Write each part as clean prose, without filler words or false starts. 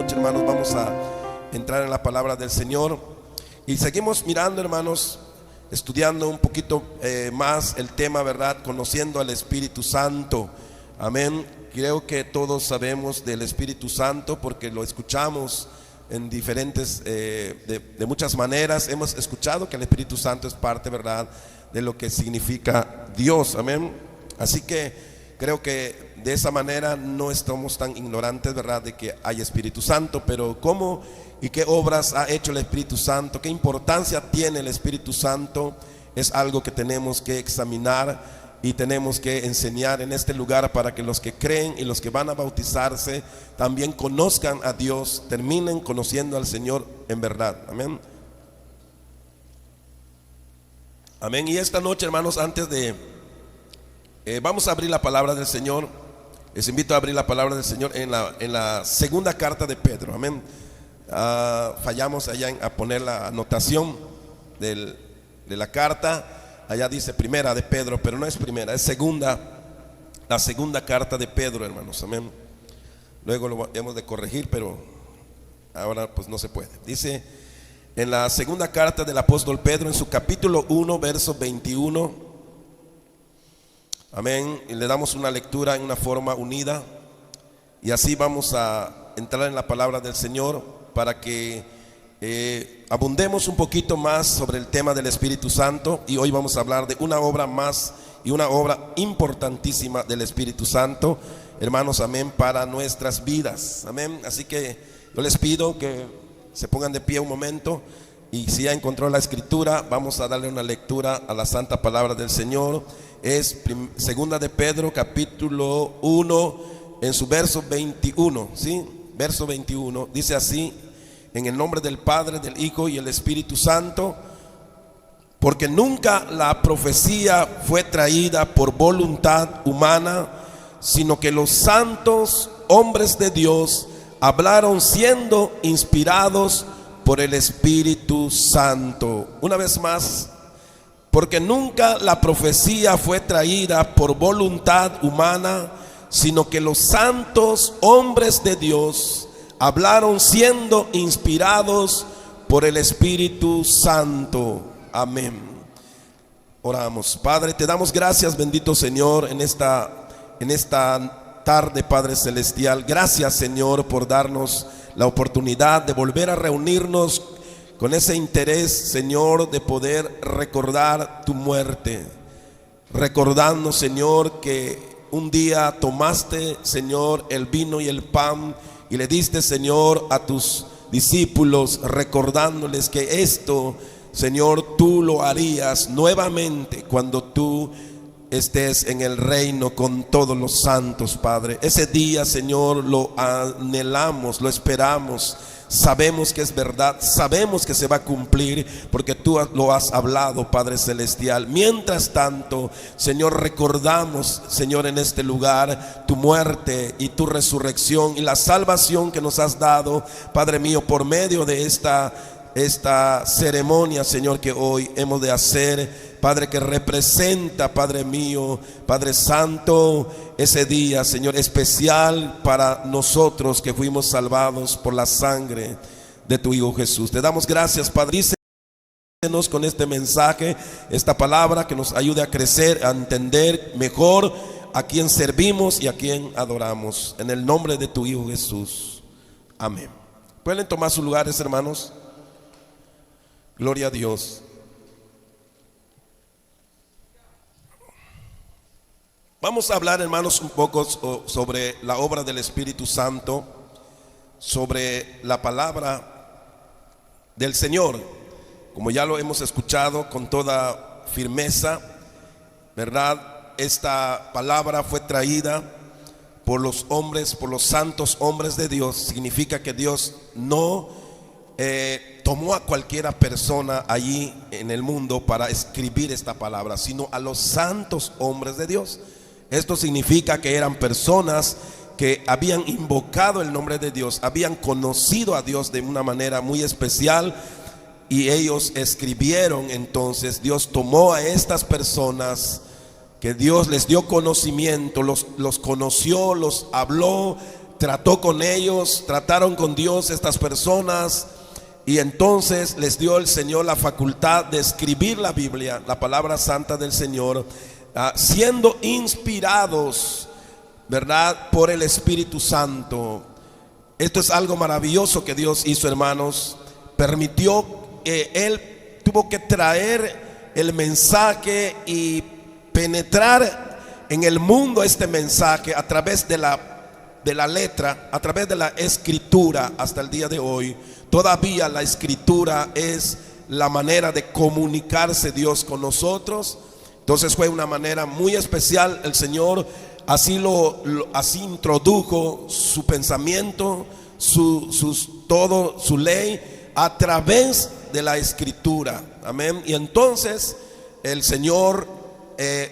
noche, hermanos, vamos a entrar en la palabra del Señor y seguimos mirando, hermanos, estudiando un poquito más el tema, ¿verdad? Conociendo al Espíritu Santo. Amén. Creo que todos sabemos del Espíritu Santo porque lo escuchamos en diferentes, de muchas maneras. Hemos escuchado que el Espíritu Santo es parte, ¿verdad?, de lo que significa Dios. Amén. Así que creo que de esa manera no estamos tan ignorantes, ¿verdad?, de que hay Espíritu Santo. Pero ¿cómo y qué obras ha hecho el Espíritu Santo? ¿Qué importancia tiene el Espíritu Santo? Es algo que tenemos que examinar y tenemos que enseñar en este lugar para que los que creen y los que van a bautizarse también conozcan a Dios, terminen conociendo al Señor en verdad. Amén. Amén. Y esta noche, hermanos, antes de vamos a abrir la palabra del Señor, les invito a abrir la palabra del Señor en la segunda carta de Pedro. Amén. Fallamos allá a poner la anotación de la carta. Allá dice primera de Pedro, pero no es primera, es segunda, la segunda carta de Pedro, hermanos. Amén. Luego lo hemos de corregir, pero ahora pues no se puede. Dice en la segunda carta del apóstol Pedro, en su capítulo 1, verso 21. Amén. Y le damos una lectura en una forma unida, y así vamos a entrar en la palabra del Señor para que abundemos un poquito más sobre el tema del Espíritu Santo. Y hoy vamos a hablar de una obra más y una obra importantísima del Espíritu Santo, hermanos, amén, para nuestras vidas. Amén. Así que yo les pido que se pongan de pie un momento, y si ya encontró la escritura, vamos a darle una lectura a la santa palabra del Señor. Es segunda de Pedro, capítulo 1, en su verso 21, ¿sí? Verso 21, dice así: en el nombre del Padre, del Hijo y el Espíritu Santo, porque nunca la profecía fue traída por voluntad humana, sino que los santos hombres de Dios hablaron siendo inspirados por el Espíritu Santo. Una vez más, porque nunca la profecía fue traída por voluntad humana, sino que los santos hombres de Dios hablaron siendo inspirados por el Espíritu Santo. Amén. Oramos. Padre, te damos gracias, bendito Señor, en esta tarde, Padre Celestial. Gracias, Señor, por darnos la oportunidad de volver a reunirnos con ese interés, Señor, de poder recordar tu muerte, recordando, Señor, que un día tomaste, Señor, el vino y el pan y le diste, Señor, a tus discípulos, recordándoles que esto, Señor, tú lo harías nuevamente cuando tú estés en el reino con todos los santos, Padre. Ese día, Señor, lo anhelamos, lo esperamos. Sabemos que es verdad, sabemos que se va a cumplir porque tú lo has hablado, Padre Celestial. Mientras tanto, Señor, recordamos, Señor, en este lugar tu muerte y tu resurrección y la salvación que nos has dado, Padre mío, por medio de esta ceremonia, Señor, que hoy hemos de hacer, Padre, que representa, Padre mío, Padre Santo, ese día, Señor, especial para nosotros que fuimos salvados por la sangre de tu Hijo Jesús. Te damos gracias, Padre. Dícenos con este mensaje, esta palabra, que nos ayude a crecer, a entender mejor a quién servimos y a quién adoramos. En el nombre de tu Hijo Jesús. Amén. ¿Pueden tomar sus lugares, hermanos? Gloria a Dios. Vamos a hablar, hermanos, un poco sobre la obra del Espíritu Santo, sobre la palabra del Señor. Como ya lo hemos escuchado con toda firmeza, ¿verdad? Esta palabra fue traída por los hombres, por los santos hombres de Dios. Significa que Dios no tomó a cualquiera persona allí en el mundo para escribir esta palabra, sino a los santos hombres de Dios. Esto significa que eran personas que habían invocado el nombre de Dios, habían conocido a Dios de una manera muy especial, y ellos escribieron. Entonces Dios tomó a estas personas que Dios les dio conocimiento, los conoció, los habló, trató con ellos, trataron con Dios estas personas, y entonces les dio el Señor la facultad de escribir la Biblia, la palabra santa del Señor, siendo inspirados, ¿verdad?, por el Espíritu Santo. Esto es algo maravilloso que Dios hizo, hermanos. Permitió, Él tuvo que traer el mensaje y penetrar en el mundo este mensaje a través de la letra, a través de la escritura. Hasta el día de hoy todavía la escritura es la manera de comunicarse Dios con nosotros. Entonces fue una manera muy especial. El Señor así así introdujo su pensamiento, todo su ley a través de la escritura. Amén. Y entonces el Señor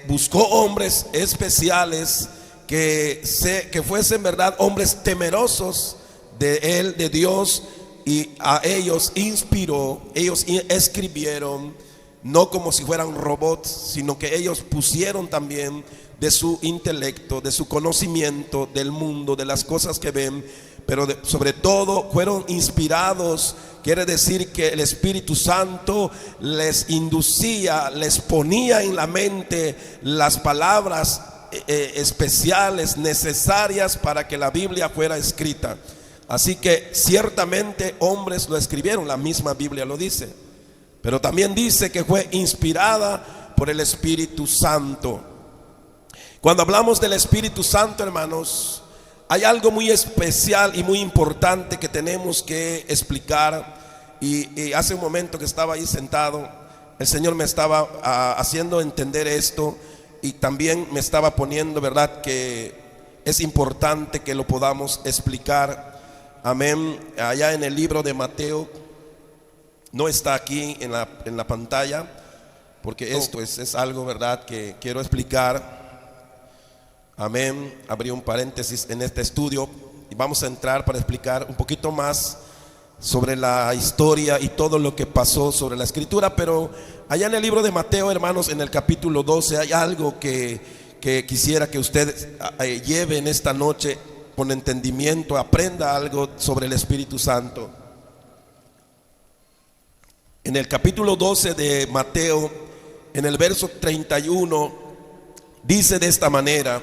buscó hombres especiales que fuesen, verdad, hombres temerosos de Él, de Dios, y a ellos inspiró. Ellos escribieron, no como si fueran robots, sino que ellos pusieron también de su intelecto, de su conocimiento del mundo, de las cosas que ven, pero sobre todo fueron inspirados. Quiere decir que el Espíritu Santo les inducía, les ponía en la mente las palabras especiales, necesarias para que la Biblia fuera escrita. Así que ciertamente hombres lo escribieron, la misma Biblia lo dice, pero también dice que fue inspirada por el Espíritu Santo. Cuando hablamos del Espíritu Santo, hermanos, hay algo muy especial y muy importante que tenemos que explicar. Y hace un momento que estaba ahí sentado, el Señor me estaba haciendo entender esto, y también me estaba poniendo, verdad, que es importante que lo podamos explicar. Amén. Allá en el libro de Mateo, no está aquí en la pantalla, porque esto es algo, verdad, que quiero explicar. Amén. Abrí un paréntesis en este estudio y vamos a entrar para explicar un poquito más sobre la historia y todo lo que pasó sobre la escritura. Pero allá en el libro de Mateo, hermanos, en el capítulo 12, hay algo que quisiera que usted lleve en esta noche con entendimiento, aprenda algo sobre el Espíritu Santo. En el capítulo 12 de Mateo, en el verso 31, dice de esta manera.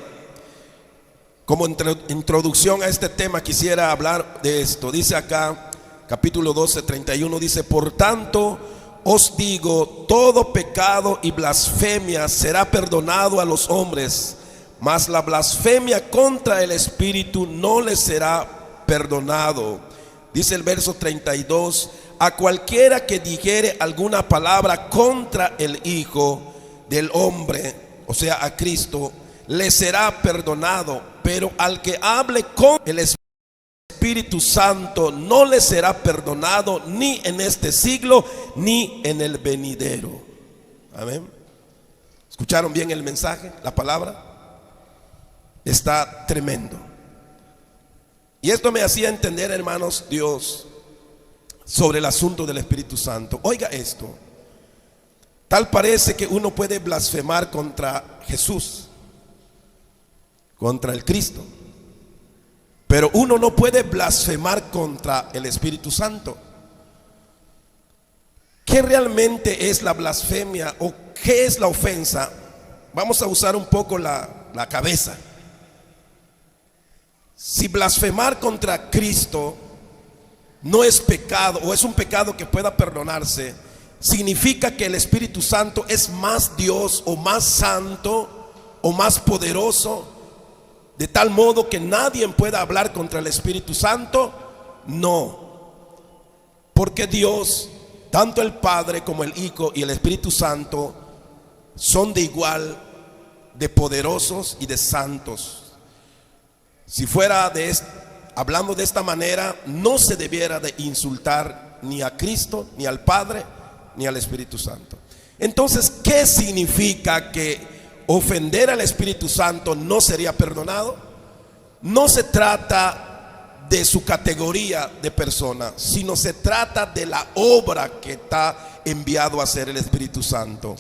Como introducción a este tema quisiera hablar de esto. Dice acá, capítulo 12, 31, dice: por tanto os digo, todo pecado y blasfemia será perdonado a los hombres, mas la blasfemia contra el Espíritu no les será perdonado. Dice el verso 32: a cualquiera que dijere alguna palabra contra el Hijo del Hombre, o sea, a Cristo, le será perdonado, pero al que hable con el Espíritu Santo no le será perdonado, ni en este siglo ni en el venidero. Amén. ¿Escucharon bien el mensaje? La palabra está tremendo. Y esto me hacía entender, hermanos, Dios sobre el asunto del Espíritu Santo. Oiga esto: tal parece que uno puede blasfemar contra Jesús, contra el Cristo, pero uno no puede blasfemar contra el Espíritu Santo. ¿Qué realmente es la blasfemia o qué es la ofensa? Vamos a usar un poco la cabeza. Si blasfemar contra Cristo no es pecado, o es un pecado que pueda perdonarse, significa que el Espíritu Santo es más Dios o más santo o más poderoso, de tal modo que nadie pueda hablar contra el Espíritu Santo. No, porque Dios, tanto el Padre como el Hijo y el Espíritu Santo, son de igual de poderosos y de santos. Si fuera hablando de esta manera, no se debiera de insultar ni a Cristo, ni al Padre, ni al Espíritu Santo. Entonces, ¿qué significa que ofender al Espíritu Santo no sería perdonado? No se trata de su categoría de persona, sino se trata de la obra que está enviado a hacer el Espíritu Santo.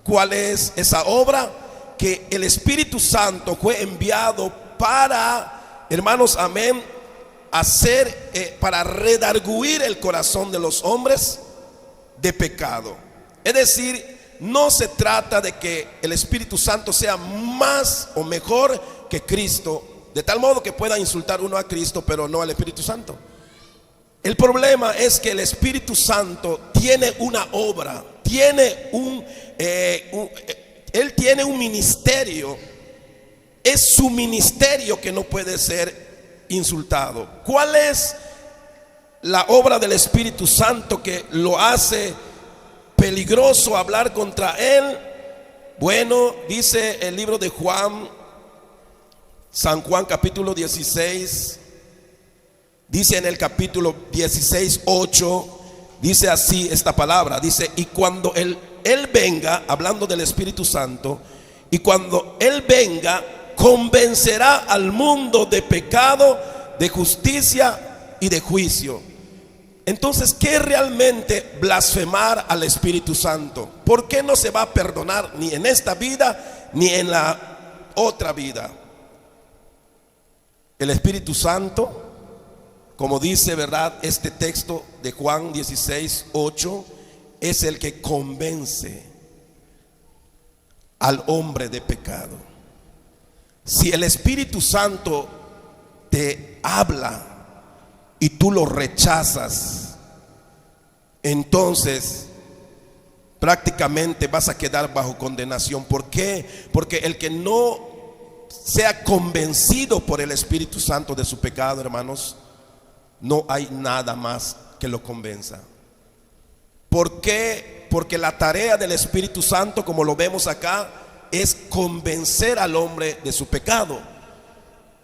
¿Cuál es esa obra? Que el Espíritu Santo fue enviado para, hermanos, amén, para redarguir el corazón de los hombres de pecado. Es decir, no se trata de que el Espíritu Santo sea más o mejor que Cristo, de tal modo que pueda insultar uno a Cristo pero no al Espíritu Santo. El problema es que el Espíritu Santo tiene una obra, Él tiene un ministerio. Es su ministerio que no puede ser insultado. ¿Cuál es la obra del Espíritu Santo que lo hace peligroso hablar contra Él? Bueno, dice el libro de San Juan capítulo 16, dice en el capítulo 16, 8, dice así esta palabra, dice: y cuando Él venga, hablando del Espíritu Santo, y cuando Él venga, convencerá al mundo de pecado, de justicia y de juicio. Entonces, ¿qué es realmente blasfemar al Espíritu Santo? ¿Por qué no se va a perdonar ni en esta vida ni en la otra vida? El Espíritu Santo, como dice, ¿verdad?, este texto de Juan 16, 8, es el que convence al hombre de pecado. Si el Espíritu Santo te habla y tú lo rechazas, entonces prácticamente vas a quedar bajo condenación. ¿Por qué? Porque el que no sea convencido por el Espíritu Santo de su pecado, hermanos, no hay nada más que lo convenza. ¿Por qué? Porque la tarea del Espíritu Santo, como lo vemos acá, es convencer al hombre de su pecado.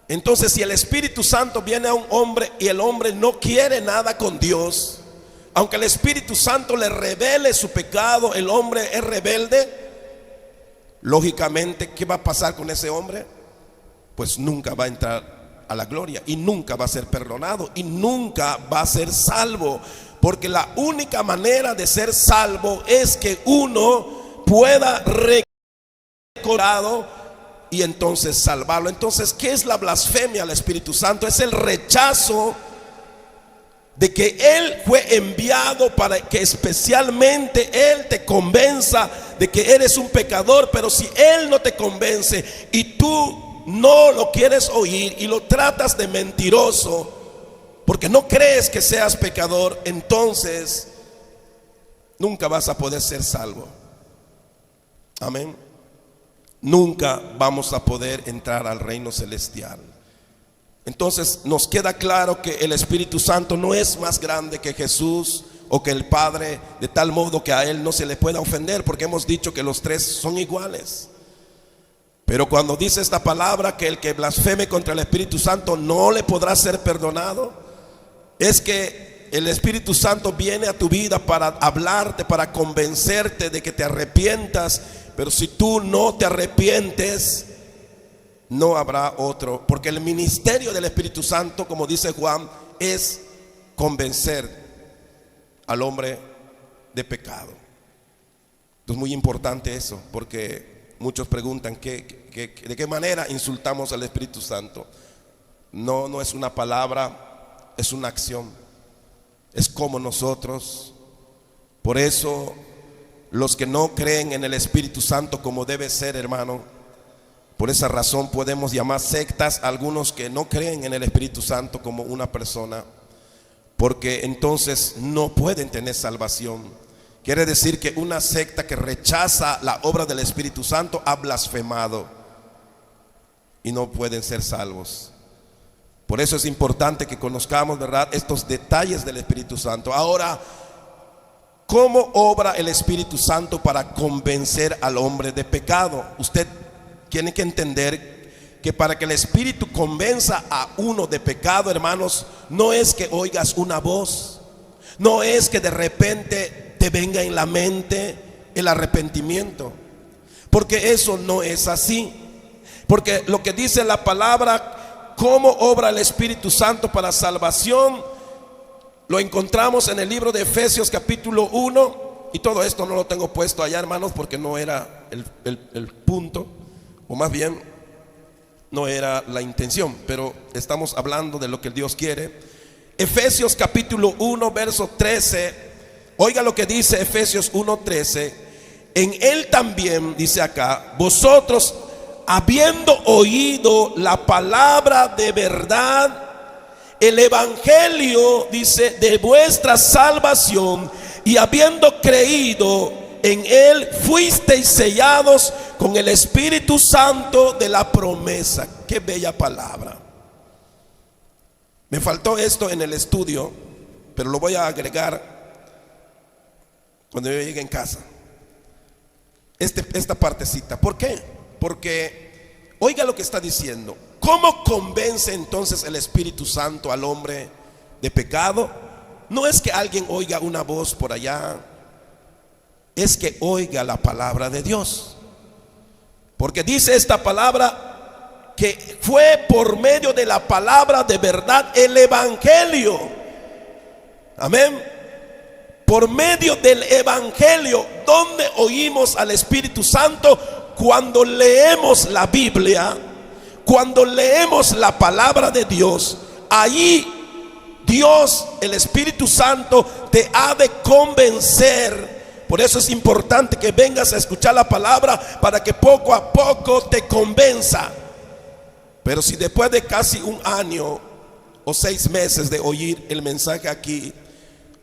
Entonces, si el Espíritu Santo viene a un hombre y el hombre no quiere nada con Dios, aunque el Espíritu Santo le revele su pecado, el hombre es rebelde, lógicamente, ¿qué va a pasar con ese hombre? Pues nunca va a entrar a la gloria y nunca va a ser perdonado y nunca va a ser salvo. Porque la única manera de ser salvo es que uno pueda recordar y entonces salvarlo. Entonces, ¿qué es la blasfemia al Espíritu Santo? Es el rechazo de que Él fue enviado para que especialmente Él te convenza de que eres un pecador. Pero si Él no te convence y tú no lo quieres oír y lo tratas de mentiroso porque no crees que seas pecador, entonces nunca vas a poder ser salvo. Amén. Nunca vamos a poder entrar al reino celestial. Entonces nos queda claro que el Espíritu Santo no es más grande que Jesús o que el Padre, de tal modo que a Él no se le pueda ofender, porque hemos dicho que los tres son iguales. Pero cuando dice esta palabra que el que blasfeme contra el Espíritu Santo no le podrá ser perdonado, es que el Espíritu Santo viene a tu vida para hablarte, para convencerte de que te arrepientas. Pero si tú no te arrepientes, no habrá otro. Porque el ministerio del Espíritu Santo, como dice Juan, es convencer al hombre de pecado. Entonces, muy importante eso, porque muchos preguntan ¿de qué manera insultamos al Espíritu Santo? No es una palabra, es una acción. Es como nosotros. Por eso los que no creen en el Espíritu Santo como debe ser, hermano, por esa razón podemos llamar sectas a algunos que no creen en el Espíritu Santo como una persona, porque entonces no pueden tener salvación. Quiere decir que una secta que rechaza la obra del Espíritu Santo ha blasfemado y no pueden ser salvos. Por eso es importante que conozcamos, ¿verdad?, estos detalles del Espíritu Santo. Ahora, ¿cómo obra el Espíritu Santo para convencer al hombre de pecado? Usted tiene que entender que para que el Espíritu convenza a uno de pecado, hermanos, no es que oigas una voz, no es que de repente te venga en la mente el arrepentimiento, porque eso no es así. Porque lo que dice la palabra, cómo obra el Espíritu Santo para salvación, lo encontramos en el libro de Efesios capítulo 1. Y todo esto no lo tengo puesto allá, hermanos, porque no era el punto. O más bien, no era la intención, pero estamos hablando de lo que Dios quiere. Efesios capítulo 1, verso 13. Oiga lo que dice Efesios 1:13. En él también, dice acá, vosotros, habiendo oído la palabra de verdad, el evangelio, dice, de vuestra salvación, y habiendo creído en él, fuisteis sellados con el Espíritu Santo de la promesa. Qué bella palabra. Me faltó esto en el estudio, pero lo voy a agregar cuando yo llegue en casa. Esta partecita. ¿Por qué? Porque oiga lo que está diciendo. ¿Cómo convence entonces el Espíritu Santo al hombre de pecado? No es que alguien oiga una voz por allá, es que oiga la palabra de Dios. Porque dice esta palabra que fue por medio de la palabra de verdad, el evangelio. Amén. Por medio del evangelio, donde oímos al Espíritu Santo, cuando leemos la Biblia, cuando leemos la palabra de Dios, ahí Dios, el Espíritu Santo, te ha de convencer. Por eso es importante que vengas a escuchar la palabra, para que poco a poco te convenza. Pero si después de casi un año o 6 meses de oír el mensaje aquí,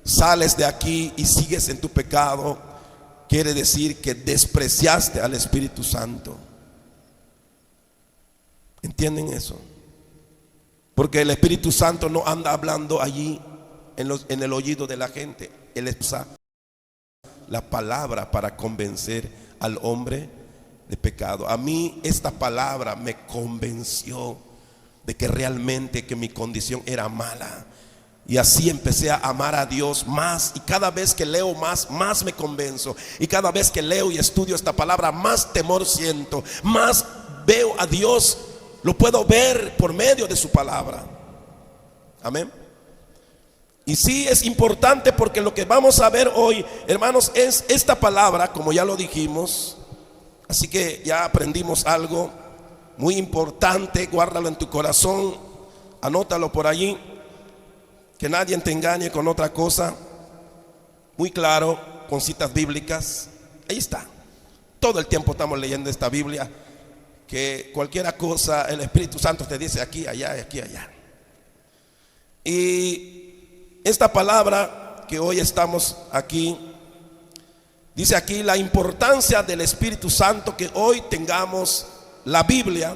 sales de aquí y sigues en tu pecado, quiere decir que despreciaste al Espíritu Santo. ¿Entienden eso? Porque el Espíritu Santo no anda hablando allí en el oído de la gente. Él usa la palabra para convencer al hombre de pecado. A mí esta palabra me convenció de que realmente que mi condición era mala. Y así empecé a amar a Dios más. Y cada vez que leo más me convenzo. Y cada vez que leo y estudio esta palabra, más temor siento, más veo a Dios. Lo puedo ver por medio de su palabra. Amén. Y sí, es importante, porque lo que vamos a ver hoy, hermanos, es esta palabra, como ya lo dijimos. Así que ya aprendimos algo muy importante. Guárdalo en tu corazón, anótalo por allí, que nadie te engañe con otra cosa. Muy claro, con citas bíblicas. Ahí está. Todo el tiempo estamos leyendo esta Biblia, que cualquier cosa el Espíritu Santo te dice aquí, allá, aquí, allá. Y esta palabra que hoy estamos aquí, dice aquí la importancia del Espíritu Santo, que hoy tengamos la Biblia.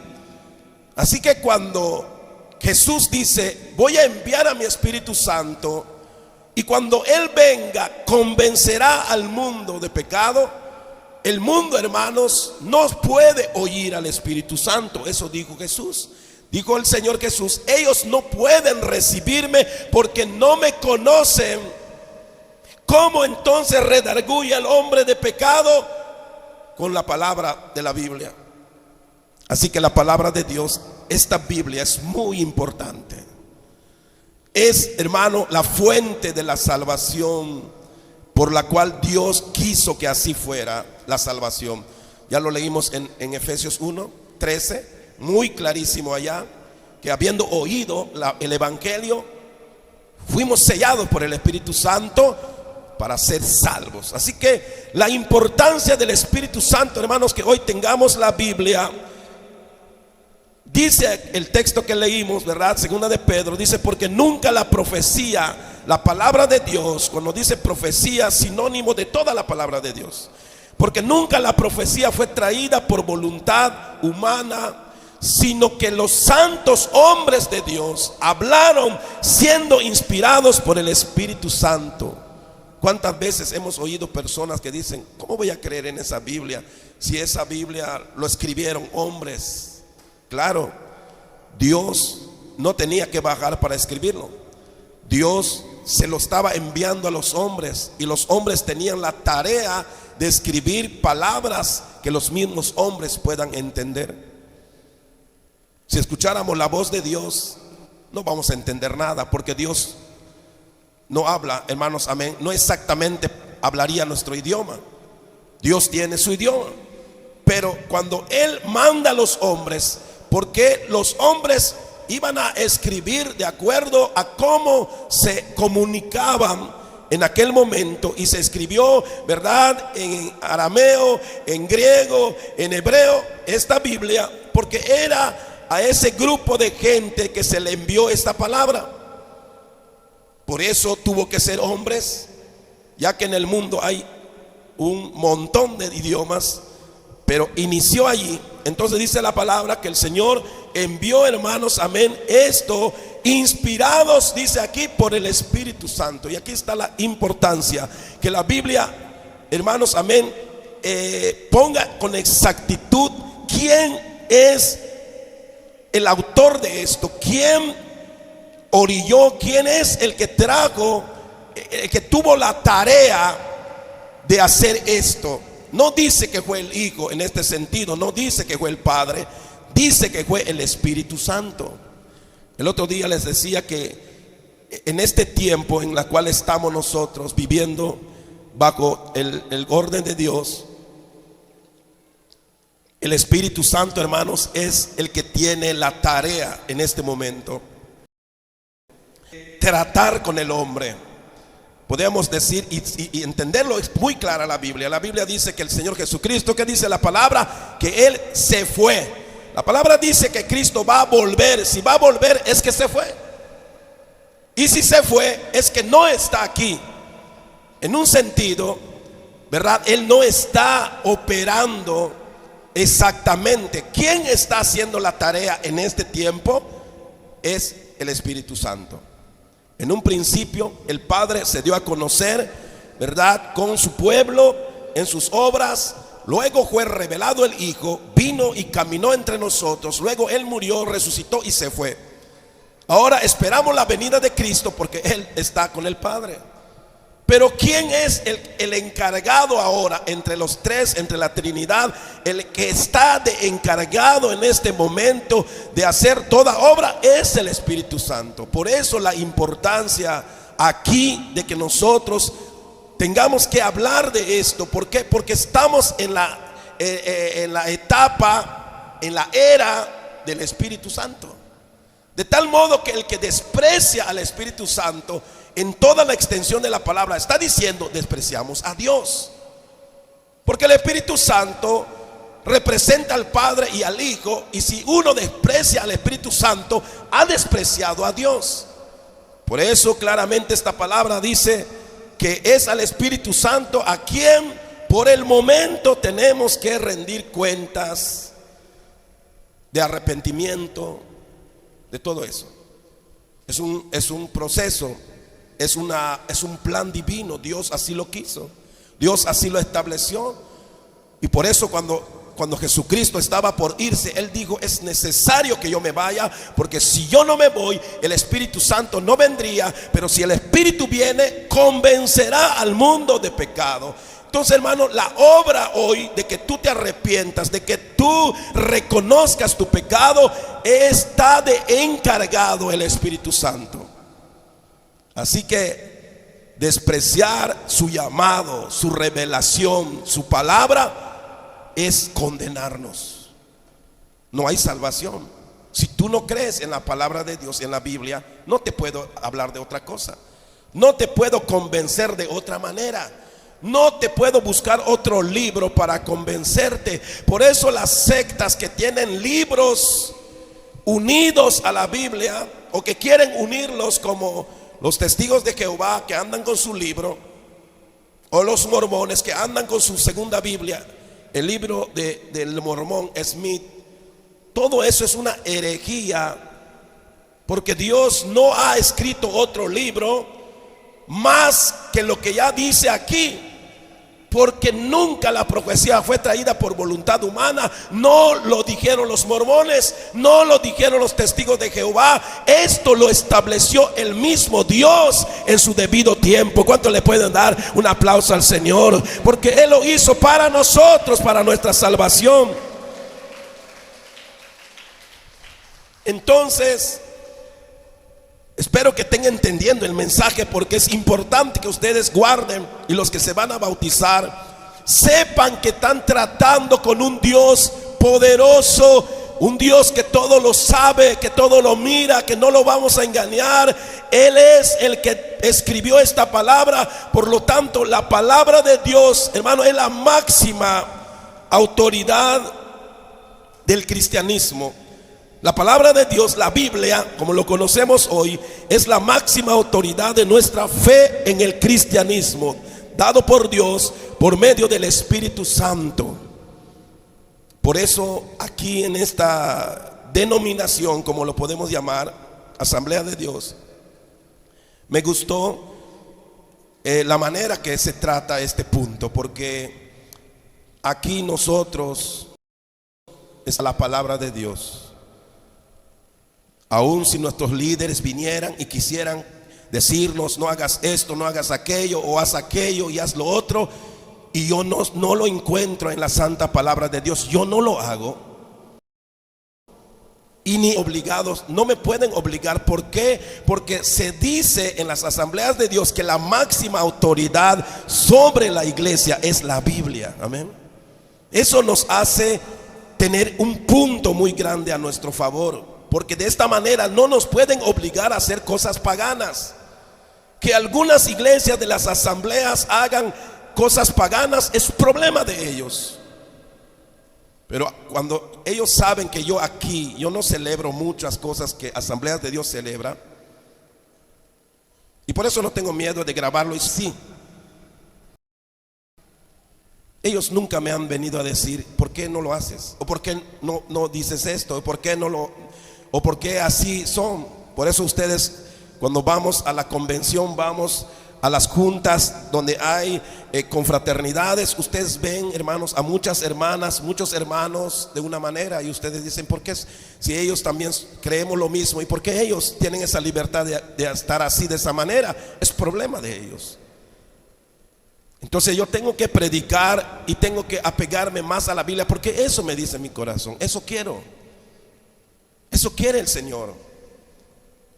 Así que cuando Jesús dice, voy a enviar a mi Espíritu Santo, y cuando Él venga, convencerá al mundo de pecado. El mundo, hermanos, no puede oír al Espíritu Santo. Eso dijo Jesús. Dijo el Señor Jesús: ellos no pueden recibirme porque no me conocen. ¿Cómo entonces redarguye al hombre de pecado? Con la palabra de la Biblia. Así que la palabra de Dios, esta Biblia, es muy importante. Es, hermano, la fuente de la salvación, por la cual Dios quiso que así fuera la salvación. Ya lo leímos en Efesios 1:13, muy clarísimo allá, que habiendo oído el evangelio, fuimos sellados por el Espíritu Santo para ser salvos. Así que la importancia del Espíritu Santo, hermanos, que hoy tengamos la Biblia. Dice el texto que leímos, ¿verdad? Segunda de Pedro, dice: porque nunca la profecía, la palabra de Dios, cuando dice profecía, sinónimo de toda la palabra de Dios, porque nunca la profecía fue traída por voluntad humana, sino que los santos hombres de Dios hablaron siendo inspirados por el Espíritu Santo. ¿Cuántas veces hemos oído personas que dicen: ¿cómo voy a creer en esa Biblia si esa Biblia lo escribieron hombres? Claro, Dios no tenía que bajar para escribirlo. Dios se lo estaba enviando a los hombres, y los hombres tenían la tarea de escribir palabras que los mismos hombres puedan entender. Si escucháramos la voz de Dios, no vamos a entender nada, porque Dios no habla, hermanos, amén, no exactamente hablaría nuestro idioma. Dios tiene su idioma, pero cuando Él manda a los hombres porque los hombres iban a escribir de acuerdo a cómo se comunicaban en aquel momento, y se escribió, ¿verdad?, en arameo, en griego, en hebreo, esta Biblia, porque era a ese grupo de gente que se le envió esta palabra. Por eso tuvo que ser hombres, ya que en el mundo hay un montón de idiomas, pero inició allí. Entonces dice la palabra que el Señor envió, hermanos, amén, esto inspirados, dice aquí, por el Espíritu Santo. Y aquí está la importancia, que la Biblia, hermanos, amén, ponga con exactitud quién es el autor de esto, quién orilló, quién es el que trajo, el que tuvo la tarea de hacer esto. No dice que fue el Hijo en este sentido, no dice que fue el Padre, dice que fue el Espíritu Santo. El otro día les decía que en este tiempo en el cual estamos nosotros viviendo bajo el orden de Dios, el Espíritu Santo, hermanos, es el que tiene la tarea en este momento, tratar con el hombre. Podemos decir y entenderlo, es muy clara la Biblia. La Biblia dice que el Señor Jesucristo, ¿qué dice la palabra? Que Él se fue. La palabra dice que Cristo va a volver. Si va a volver es que se fue. Y si se fue es que no está aquí. En un sentido, ¿verdad? Él no está operando exactamente. ¿Quién está haciendo la tarea en este tiempo? Es el Espíritu Santo. En un principio el Padre se dio a conocer, ¿verdad?, con su pueblo, en sus obras. Luego fue revelado el Hijo, vino y caminó entre nosotros. Luego Él murió, resucitó y se fue. Ahora esperamos la venida de Cristo porque Él está con el Padre. Pero ¿quién es el encargado ahora entre los tres, entre la Trinidad? El que está de encargado en este momento de hacer toda obra es el Espíritu Santo. Por eso la importancia aquí de que nosotros tengamos que hablar de esto. ¿Por qué? Porque estamos en la etapa, en la era del Espíritu Santo. De tal modo que el que desprecia al Espíritu Santo, en toda la extensión de la palabra, está diciendo: despreciamos a Dios. Porque el Espíritu Santo representa al Padre y al Hijo, y si uno desprecia al Espíritu Santo, ha despreciado a Dios. Por eso claramente esta palabra dice que es al Espíritu Santo a quien por el momento tenemos que rendir cuentas de arrepentimiento, de todo eso. Es un proceso. Es un plan divino. Dios así lo quiso, Dios así lo estableció. Y por eso cuando Jesucristo estaba por irse, Él dijo: es necesario que yo me vaya, porque si yo no me voy, el Espíritu Santo no vendría. Pero si el Espíritu viene, convencerá al mundo de pecado. Entonces, hermano, la obra hoy de que tú te arrepientas, de que tú reconozcas tu pecado, está de encargado el Espíritu Santo. Así que despreciar su llamado, su revelación, su palabra, es condenarnos. No hay salvación. Si tú no crees en la palabra de Dios, en la Biblia, no te puedo hablar de otra cosa. No te puedo convencer de otra manera. No te puedo buscar otro libro para convencerte. Por eso las sectas que tienen libros unidos a la Biblia, o que quieren unirlos, como los testigos de Jehová que andan con su libro, o los mormones que andan con su segunda Biblia, el libro del mormón Smith, todo eso es una herejía, porque Dios no ha escrito otro libro más que lo que ya dice aquí. Porque nunca la profecía fue traída por voluntad humana. No lo dijeron los mormones, no lo dijeron los testigos de Jehová. Esto lo estableció el mismo Dios en su debido tiempo. ¿Cuánto le pueden dar un aplauso al Señor? Porque Él lo hizo para nosotros, para nuestra salvación. Entonces, espero que estén entendiendo el mensaje, porque es importante que ustedes guarden, y los que se van a bautizar sepan que están tratando con un Dios poderoso, un Dios que todo lo sabe, que todo lo mira, que no lo vamos a engañar. Él es el que escribió esta palabra. Por lo tanto, la palabra de Dios, hermano, es la máxima autoridad del cristianismo. La palabra de Dios, la Biblia, como lo conocemos hoy, es la máxima autoridad de nuestra fe en el cristianismo, dado por Dios por medio del Espíritu Santo. Por eso aquí en esta denominación, como lo podemos llamar, Asamblea de Dios, me gustó la manera que se trata este punto, porque aquí nosotros es la palabra de Dios. Aun si nuestros líderes vinieran y quisieran decirnos: no hagas esto, no hagas aquello, o haz aquello y haz lo otro, y yo no lo encuentro en la santa palabra de Dios, yo no lo hago. Y ni obligados, no me pueden obligar. ¿Por qué? Porque se dice en las asambleas de Dios que la máxima autoridad sobre la iglesia es la Biblia. Amén. Eso nos hace tener un punto muy grande a nuestro favor, porque de esta manera no nos pueden obligar a hacer cosas paganas. Que algunas iglesias de las asambleas hagan cosas paganas es problema de ellos. Pero cuando ellos saben que yo aquí, yo no celebro muchas cosas que Asambleas de Dios celebra, y por eso no tengo miedo de grabarlo. Y sí, ellos nunca me han venido a decir: ¿por qué no lo haces? O ¿por qué no dices esto? O ¿por qué no lo, o por qué así son? Por eso ustedes, cuando vamos a la convención, vamos a las juntas donde hay confraternidades, ustedes ven, hermanos, a muchas hermanas, muchos hermanos de una manera, y ustedes dicen: ¿por qué? Si ellos también creemos lo mismo, ¿y por qué ellos tienen esa libertad de estar así, de esa manera? Es problema de ellos. Entonces yo tengo que predicar y tengo que apegarme más a la Biblia, porque eso me dice mi corazón, eso quiero, eso quiere el Señor.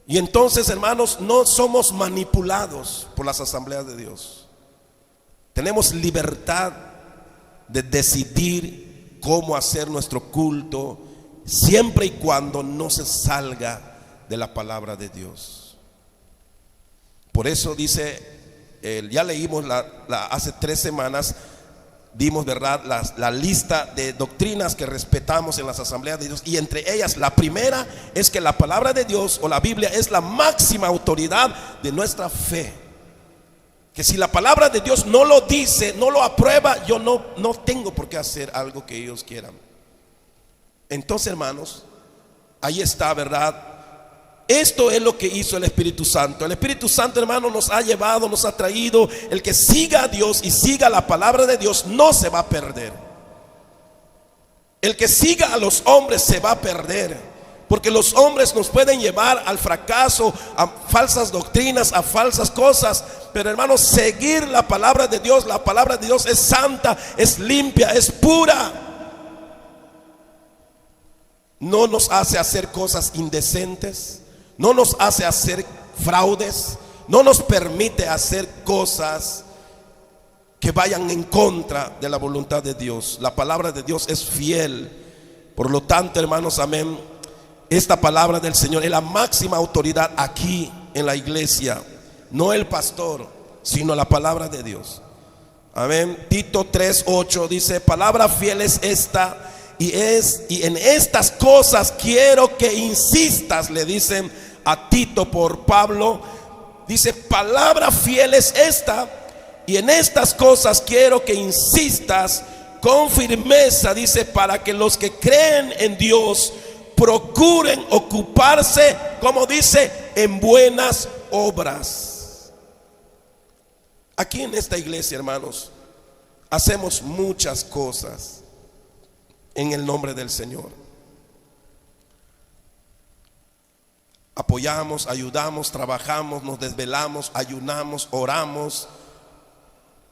Y entonces, hermanos, no somos manipulados por las asambleas de Dios. Tenemos libertad de decidir cómo hacer nuestro culto, siempre y cuando no se salga de la palabra de Dios. Por eso dice, ya leímos hace 3 semanas, vimos, ¿verdad?, la lista de doctrinas que respetamos en las asambleas de Dios. Y entre ellas, la primera es que la palabra de Dios o la Biblia es la máxima autoridad de nuestra fe. Que si la palabra de Dios no lo dice, no lo aprueba, yo no tengo por qué hacer algo que ellos quieran. Entonces, hermanos, ahí está, ¿verdad? Esto es lo que hizo el Espíritu Santo. El Espíritu Santo, hermano, nos ha llevado, nos ha traído. El que siga a Dios y siga la palabra de Dios no se va a perder. El que siga a los hombres se va a perder, porque los hombres nos pueden llevar al fracaso, a falsas doctrinas, a falsas cosas. Pero, hermanos, seguir la palabra de Dios, la palabra de Dios es santa, es limpia, es pura. No nos hace hacer cosas indecentes, no nos hace hacer fraudes, no nos permite hacer cosas que vayan en contra de la voluntad de Dios. La palabra de Dios es fiel. Por lo tanto, hermanos, amén, esta palabra del Señor es la máxima autoridad aquí en la iglesia. No el pastor, sino la palabra de Dios. Amén. Tito 3:8 dice: palabra fiel es esta, y en estas cosas quiero que insistas. Le dicen a Tito por Pablo. Dice: palabra fiel es esta, y en estas cosas quiero que insistas con firmeza. Dice: para que los que creen en Dios procuren ocuparse, como dice, en buenas obras. Aquí en esta iglesia, hermanos, hacemos muchas cosas en el nombre del Señor. Apoyamos, ayudamos, trabajamos, nos desvelamos, ayunamos, oramos.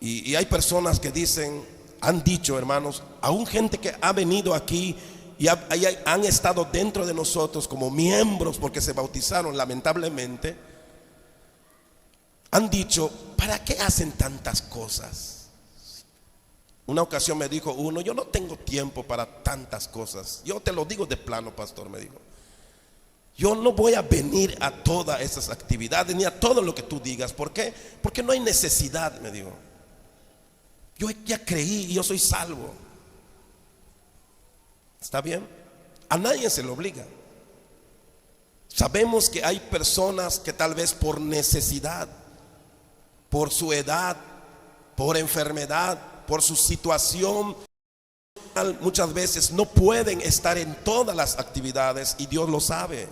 Y hay personas que dicen, han dicho, hermanos, aún gente que ha venido aquí y han estado dentro de nosotros como miembros porque se bautizaron, lamentablemente, han dicho: ¿para qué hacen tantas cosas? Una ocasión me dijo uno: yo no tengo tiempo para tantas cosas. Yo te lo digo de plano, pastor, me dijo. Yo no voy a venir a todas esas actividades ni a todo lo que tú digas. ¿Por qué? Porque no hay necesidad, me dijo. Yo ya creí y yo soy salvo. ¿Está bien? A nadie se le obliga. Sabemos que hay personas que tal vez por necesidad, por su edad, por enfermedad, por su situación, muchas veces no pueden estar en todas las actividades, y Dios lo sabe.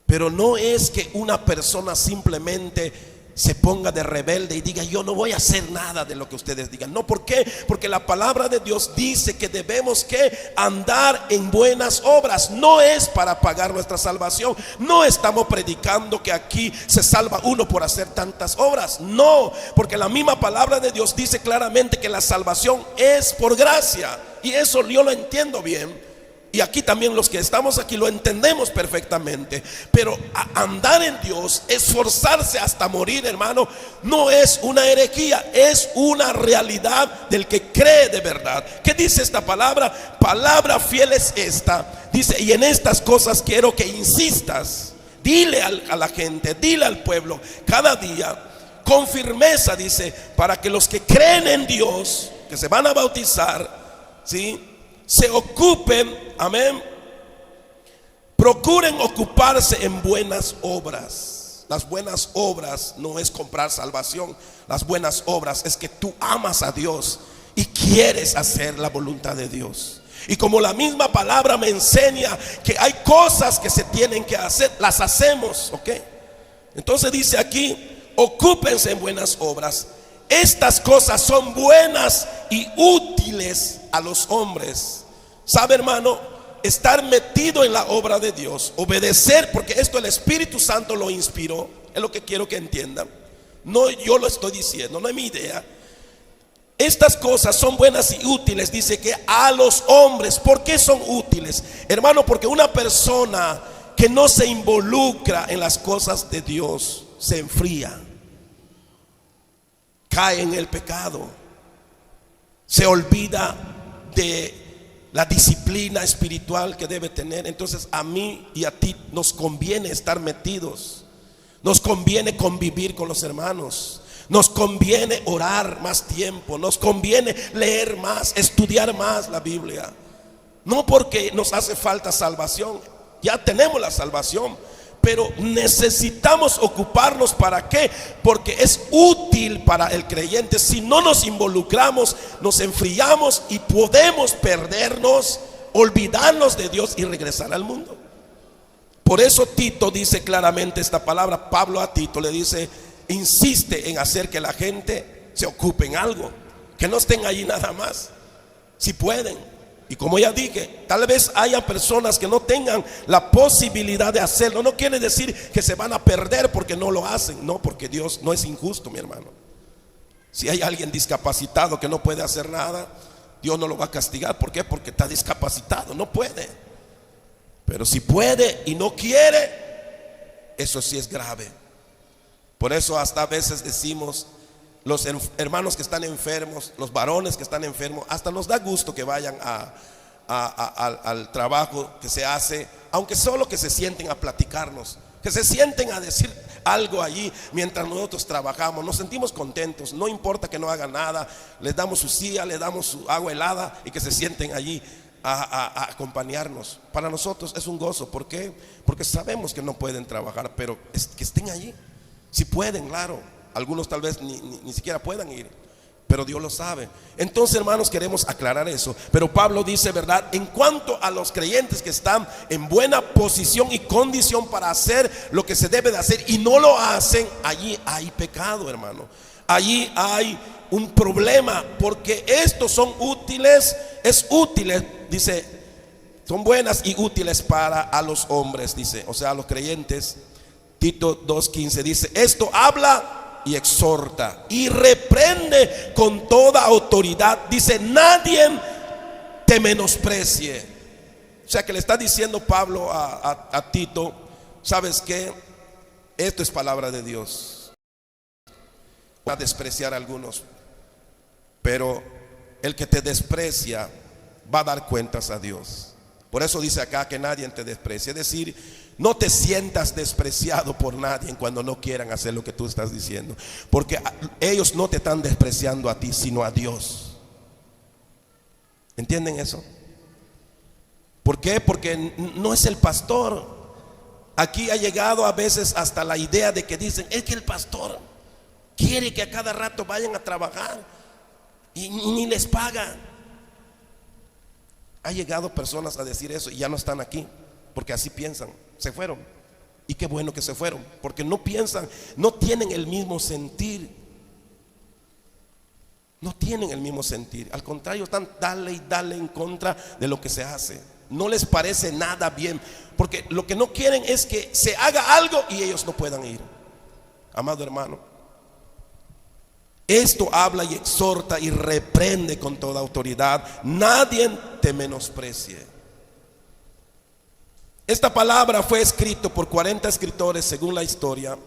Pero no es que una persona simplemente se ponga de rebelde y diga: yo no voy a hacer nada de lo que ustedes digan. No, ¿por qué? Porque la palabra de Dios dice que debemos que andar en buenas obras. No es para pagar nuestra salvación. No estamos predicando que aquí se salva uno por hacer tantas obras. No, porque la misma palabra de Dios dice claramente que la salvación es por gracia. Y eso yo lo entiendo bien. Y aquí también los que estamos aquí lo entendemos perfectamente. Pero andar en Dios, esforzarse hasta morir, hermano, no es una herejía, es una realidad del que cree de verdad. ¿Qué dice esta palabra? Palabra fiel es esta. Dice: y en estas cosas quiero que insistas. Dile a la gente, dile al pueblo cada día con firmeza, dice, para que los que creen en Dios, que se van a bautizar, ¿sí?, se ocupen, amén, procuren ocuparse en buenas obras. Las buenas obras no es comprar salvación. Las buenas obras es que tú amas a Dios y quieres hacer la voluntad de Dios. Y como la misma palabra me enseña que hay cosas que se tienen que hacer, las hacemos, ¿ok? Entonces dice aquí: ocúpense en buenas obras. Estas cosas son buenas y útiles a los hombres. ¿Sabe, hermano? Estar metido en la obra de Dios, obedecer, porque esto el Espíritu Santo lo inspiró. Es lo que quiero que entiendan. No, yo lo estoy diciendo, no es mi idea. Estas cosas son buenas y útiles, dice, que a los hombres. ¿Por qué son útiles, hermano? Porque una persona que no se involucra en las cosas de Dios se enfría, cae en el pecado, se olvida de la disciplina espiritual que debe tener. Entonces a mí y a ti nos conviene estar metidos, nos conviene convivir con los hermanos, nos conviene orar más tiempo, nos conviene leer más, estudiar más la Biblia. No porque nos hace falta salvación, ya tenemos la salvación, pero necesitamos ocuparnos. ¿Para qué? Porque es útil para el creyente. Si no nos involucramos, nos enfriamos y podemos perdernos, olvidarnos de Dios y regresar al mundo. Por eso Tito dice claramente esta palabra. Pablo a Tito le dice: insiste en hacer que la gente se ocupe en algo, que no estén allí nada más, si pueden. Y como ya dije, tal vez haya personas que no tengan la posibilidad de hacerlo. No quiere decir que se van a perder porque no lo hacen. No, porque Dios no es injusto, mi hermano. Si hay alguien discapacitado que no puede hacer nada, Dios no lo va a castigar. ¿Por qué? Porque está discapacitado, no puede. Pero si puede y no quiere, eso sí es grave. Por eso hasta a veces decimos: los hermanos que están enfermos, los varones que están enfermos, hasta nos da gusto que vayan al trabajo que se hace, aunque solo que se sienten a platicarnos, que se sienten a decir algo allí mientras nosotros trabajamos. Nos sentimos contentos, no importa que no hagan nada, les damos su silla, les damos su agua helada y que se sienten allí a acompañarnos. Para nosotros es un gozo. ¿Por qué? Porque sabemos que no pueden trabajar, pero que estén allí. Si pueden, claro. Algunos tal vez ni siquiera puedan ir, pero Dios lo sabe. Entonces, hermanos, queremos aclarar eso. Pero Pablo dice, ¿verdad?, en cuanto a los creyentes que están en buena posición y condición para hacer lo que se debe de hacer y no lo hacen, allí hay pecado, hermano. Allí hay un problema, porque estos son útiles, dice, son buenas y útiles para a los hombres, dice, o sea, a los creyentes. Tito 2:15 dice: esto habla y exhorta y reprende con toda autoridad. Dice: nadie te menosprecie. O sea que le está diciendo Pablo a Tito: ¿sabes qué? Esto es palabra de Dios. Va a despreciar a algunos, pero el que te desprecia va a dar cuentas a Dios. Por eso dice acá que nadie te desprecie. Es decir, no te sientas despreciado por nadie cuando no quieran hacer lo que tú estás diciendo, porque ellos no te están despreciando a ti, sino a Dios. ¿Entienden eso? ¿Por qué? Porque no es el pastor. Aquí ha llegado a veces hasta la idea de que dicen, es que el pastor quiere que a cada rato vayan a trabajar y ni les paga. Ha llegado personas a decir eso y ya no están aquí, porque así piensan, se fueron. Y qué bueno que se fueron, porque no piensan, no tienen el mismo sentir. No tienen el mismo sentir, al contrario, están dale y dale en contra de lo que se hace. No les parece nada bien, porque lo que no quieren es que se haga algo y ellos no puedan ir. Amado hermano, esto habla y exhorta y reprende con toda autoridad. Nadie te menosprecie. Esta palabra fue escrita por 40 escritores según la historia.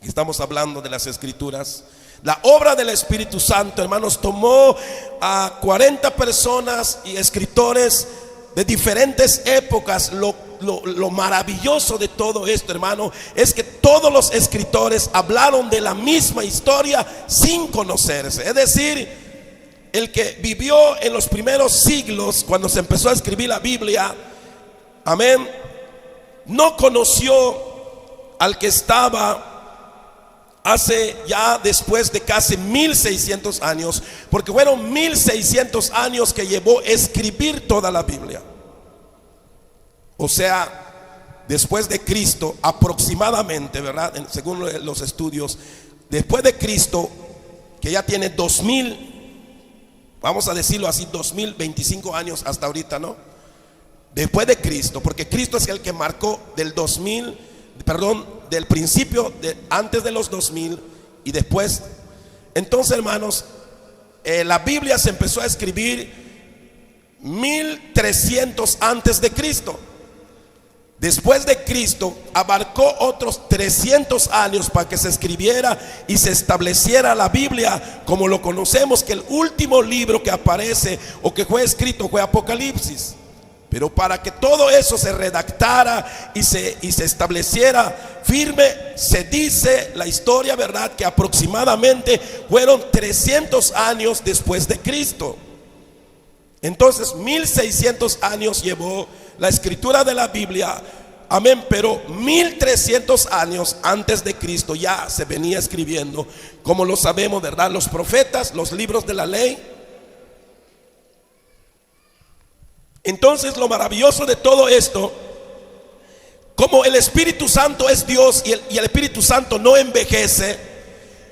Estamos hablando de las escrituras. La obra del Espíritu Santo, hermanos, tomó a 40 personas y escritores de diferentes épocas. Lo maravilloso de todo esto, hermano, es que todos los escritores hablaron de la misma historia sin conocerse. Es decir, el que vivió en los primeros siglos, cuando se empezó a escribir la Biblia, amén, no conoció al que estaba hace ya después de casi 1600 años, porque fueron 1600 años que llevó escribir toda la Biblia. O sea, después de Cristo aproximadamente, ¿verdad? Según los estudios, después de Cristo, que ya tiene 2000, vamos a decirlo así, 2025 años hasta ahorita, ¿no? Después de Cristo, porque Cristo es el que marcó del 2000, perdón, del principio, antes de los 2000 y después. Entonces, hermanos, la Biblia se empezó a escribir 1300 antes de Cristo. Después de Cristo abarcó otros 300 años para que se escribiera y se estableciera la Biblia como lo conocemos, que el último libro que aparece o que fue escrito fue Apocalipsis. Pero para que todo eso se redactara y se estableciera firme, se dice la historia, ¿verdad?, que aproximadamente fueron 300 años después de Cristo. Entonces 1600 años llevó la escritura de la Biblia, amén, pero 1300 años antes de Cristo ya se venía escribiendo, como lo sabemos, ¿verdad?, los profetas, los libros de la ley. Entonces, lo maravilloso de todo esto, como el Espíritu Santo es Dios y el Espíritu Santo no envejece,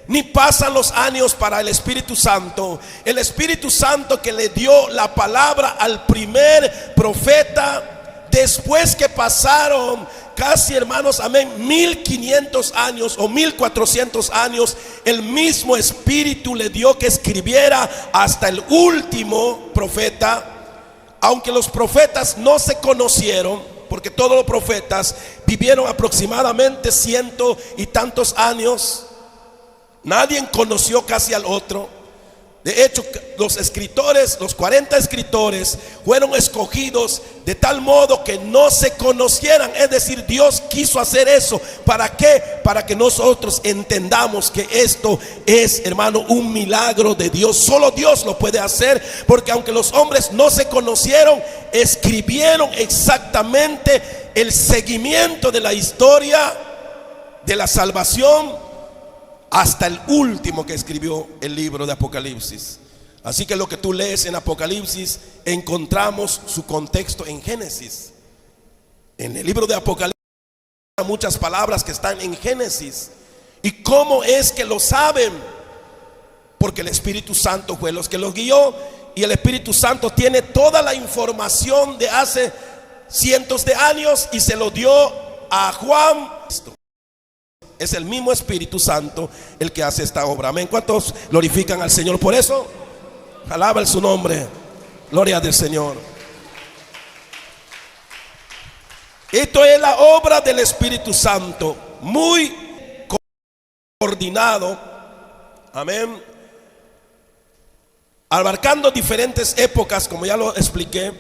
ni pasan los años para el Espíritu Santo. El Espíritu Santo que le dio la palabra al primer profeta, después que pasaron casi, hermanos, amén, 1500 años o 1400 años, el mismo Espíritu le dio que escribiera hasta el último profeta. Aunque los profetas no se conocieron, porque todos los profetas vivieron aproximadamente 100 y tantos años, nadie conoció casi al otro. De hecho, los escritores, los 40 escritores, fueron escogidos de tal modo que no se conocieran. Es decir, Dios quiso hacer eso. ¿Para qué? Para que nosotros entendamos que esto es, hermano, un milagro de Dios. Solo Dios lo puede hacer, porque aunque los hombres no se conocieron, escribieron exactamente el seguimiento de la historia de la salvación hasta el último que escribió el libro de Apocalipsis. Así que lo que tú lees en Apocalipsis, encontramos su contexto en Génesis. En el libro de Apocalipsis hay muchas palabras que están en Génesis. ¿Y cómo es que lo saben? Porque el Espíritu Santo fue los que los guió, y el Espíritu Santo tiene toda la información de hace cientos de años y se lo dio a Juan. Es el mismo Espíritu Santo el que hace esta obra. Amén. ¿Cuántos glorifican al Señor por eso? Alaba su nombre. Gloria del Señor. Esto es la obra del Espíritu Santo, muy coordinado, amén, abarcando diferentes épocas, como ya lo expliqué.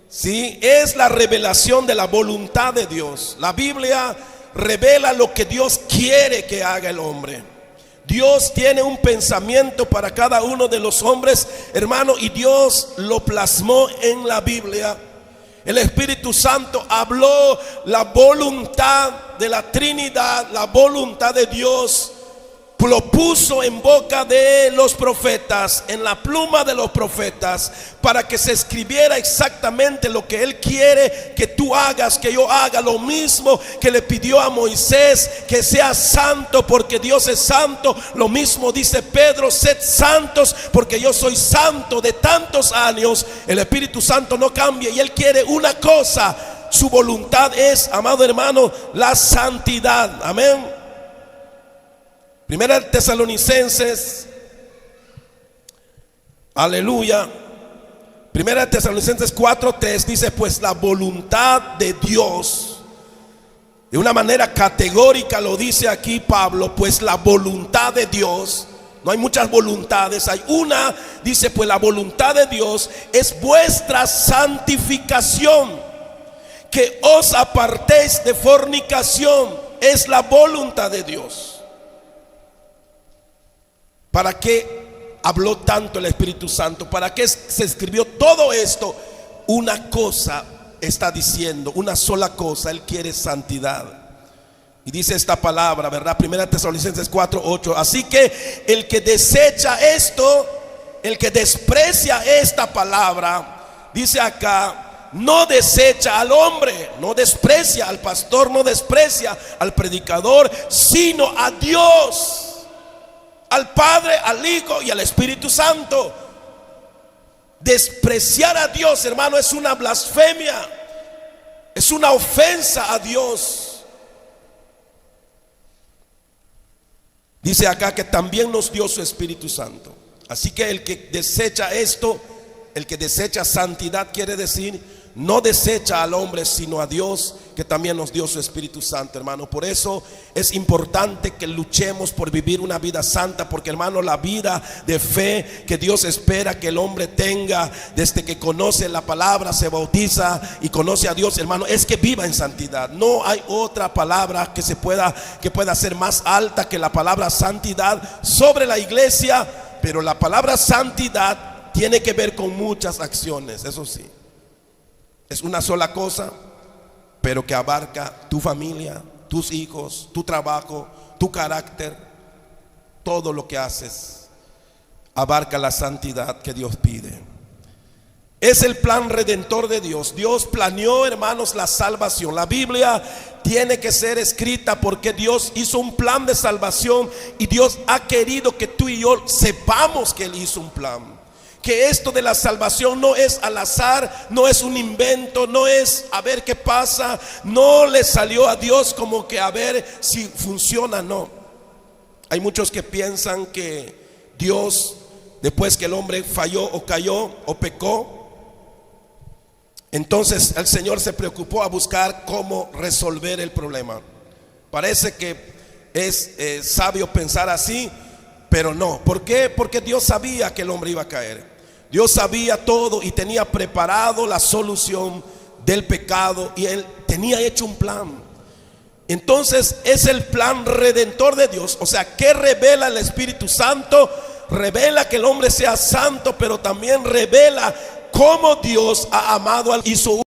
Sí, es la revelación de la voluntad de Dios. La Biblia revela lo que Dios quiere que haga el hombre. Dios tiene un pensamiento para cada uno de los hombres, hermano, y Dios lo plasmó en la Biblia. El Espíritu Santo habló la voluntad de la Trinidad, la voluntad de Dios. Lo puso en boca de los profetas, en la pluma de los profetas, para que se escribiera exactamente lo que Él quiere que tú hagas, que yo haga. Lo mismo que le pidió a Moisés, que sea santo porque Dios es santo. Lo mismo dice Pedro: sed santos porque yo soy santo. De tantos años el Espíritu Santo no cambia, y Él quiere una cosa: su voluntad es, amado hermano, la santidad. Amén. Primera Tesalonicenses, aleluya, Primera Tesalonicenses 4:3 dice: pues la voluntad de Dios, de una manera categórica lo dice aquí Pablo, pues la voluntad de Dios, no hay muchas voluntades, hay una, dice: pues la voluntad de Dios es vuestra santificación, que os apartéis de fornicación. Es la voluntad de Dios. ¿Para qué habló tanto el Espíritu Santo? ¿Para qué se escribió todo esto? Una cosa está diciendo, una sola cosa: Él quiere santidad. Y dice esta palabra, ¿verdad? Primera Tesalonicenses 4:8. Así que el que desecha esto, el que desprecia esta palabra, dice acá, no desecha al hombre, no desprecia al pastor, no desprecia al predicador, sino a Dios, al Padre, al Hijo y al Espíritu Santo. Despreciar a Dios, hermano, es una blasfemia, es una ofensa a Dios. Dice acá que también nos dio su Espíritu Santo. Así que el que desecha esto, el que desecha santidad, quiere decir no desecha al hombre, sino a Dios, que también nos dio su Espíritu Santo, hermano. Por eso es importante que luchemos por vivir una vida santa, porque, hermano, la vida de fe que Dios espera que el hombre tenga desde que conoce la palabra, se bautiza y conoce a Dios, hermano, es que viva en santidad. No hay otra palabra que pueda ser más alta que la palabra santidad sobre la iglesia. Pero la palabra santidad tiene que ver con muchas acciones, eso sí. Es una sola cosa, pero que abarca tu familia, tus hijos, tu trabajo, tu carácter. Todo lo que haces abarca la santidad que Dios pide. Es el plan redentor de Dios. Dios planeó, hermanos, la salvación. La Biblia tiene que ser escrita porque Dios hizo un plan de salvación, y Dios ha querido que tú y yo sepamos que Él hizo un plan. Que esto de la salvación no es al azar, no es un invento, no es a ver qué pasa, no le salió a Dios como que a ver si funciona, no. Hay muchos que piensan que Dios, después que el hombre falló o cayó o pecó, entonces el Señor se preocupó a buscar cómo resolver el problema. Parece que es sabio pensar así, pero no. ¿Por qué? Porque Dios sabía que el hombre iba a caer. Dios sabía todo y tenía preparado la solución del pecado, y Él tenía hecho un plan. Entonces es el plan redentor de Dios. O sea, ¿qué revela el Espíritu Santo? Revela que el hombre sea santo, pero también revela cómo Dios ha amado, hizo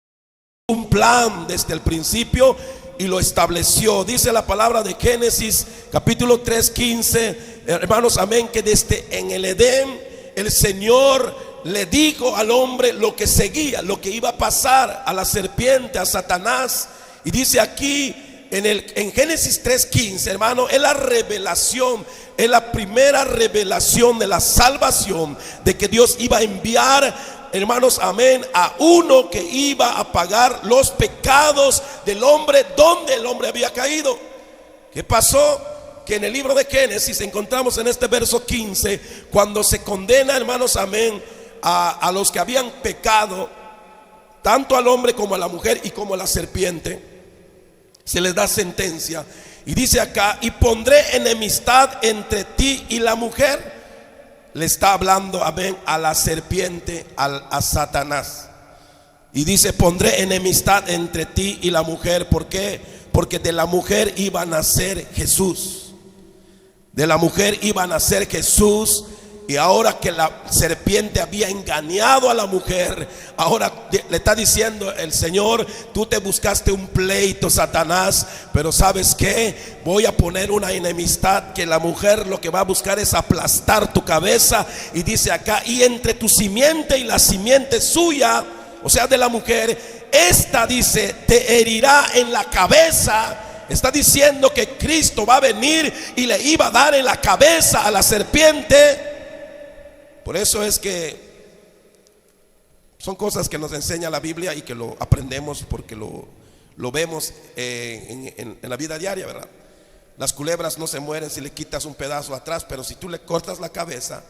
un plan desde el principio y lo estableció. Dice la palabra de Génesis capítulo 3:15, hermanos, amén, que desde en el Edén el Señor le dijo al hombre lo que seguía, lo que iba a pasar, a la serpiente, a Satanás. Y dice aquí en Génesis 3:15, hermano, es la revelación, es la primera revelación de la salvación, de que Dios iba a enviar, hermanos, amén, a uno que iba a pagar los pecados del hombre donde el hombre había caído. ¿Qué pasó? Que en el libro de Génesis encontramos en este verso 15, cuando se condena, hermanos, amén, a los que habían pecado, tanto al hombre como a la mujer y como a la serpiente, se les da sentencia. Y dice acá: y pondré enemistad entre ti y la mujer, le está hablando, amén, a la serpiente, a Satanás. Y dice: pondré enemistad entre ti y la mujer. ¿Por qué? Porque de la mujer iba a nacer Jesús. De la mujer iba a nacer Jesús. Y ahora que la serpiente había engañado a la mujer, ahora le está diciendo el Señor: tú te buscaste un pleito, Satanás, pero ¿sabes qué? Voy a poner una enemistad, que la mujer lo que va a buscar es aplastar tu cabeza. Y dice acá: y entre tu simiente y la simiente suya, o sea, de la mujer, esta, dice, te herirá en la cabeza. Está diciendo que Cristo va a venir y le iba a dar en la cabeza a la serpiente. Por eso es que son cosas que nos enseña la Biblia y que lo aprendemos porque lo vemos en la vida diaria, ¿verdad? Las culebras no se mueren si le quitas un pedazo atrás, pero si tú le cortas la cabeza,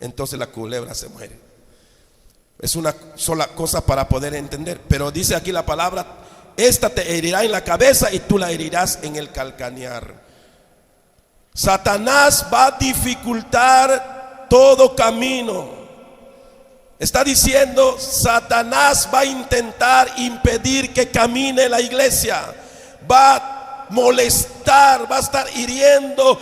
entonces la culebra se muere. Es una sola cosa para poder entender. Pero dice aquí la palabra: esta te herirá en la cabeza y tú la herirás en el calcañar. Satanás va a dificultar todo camino. Está diciendo: Satanás va a intentar impedir que camine la iglesia. Va a molestar, va a estar hiriendo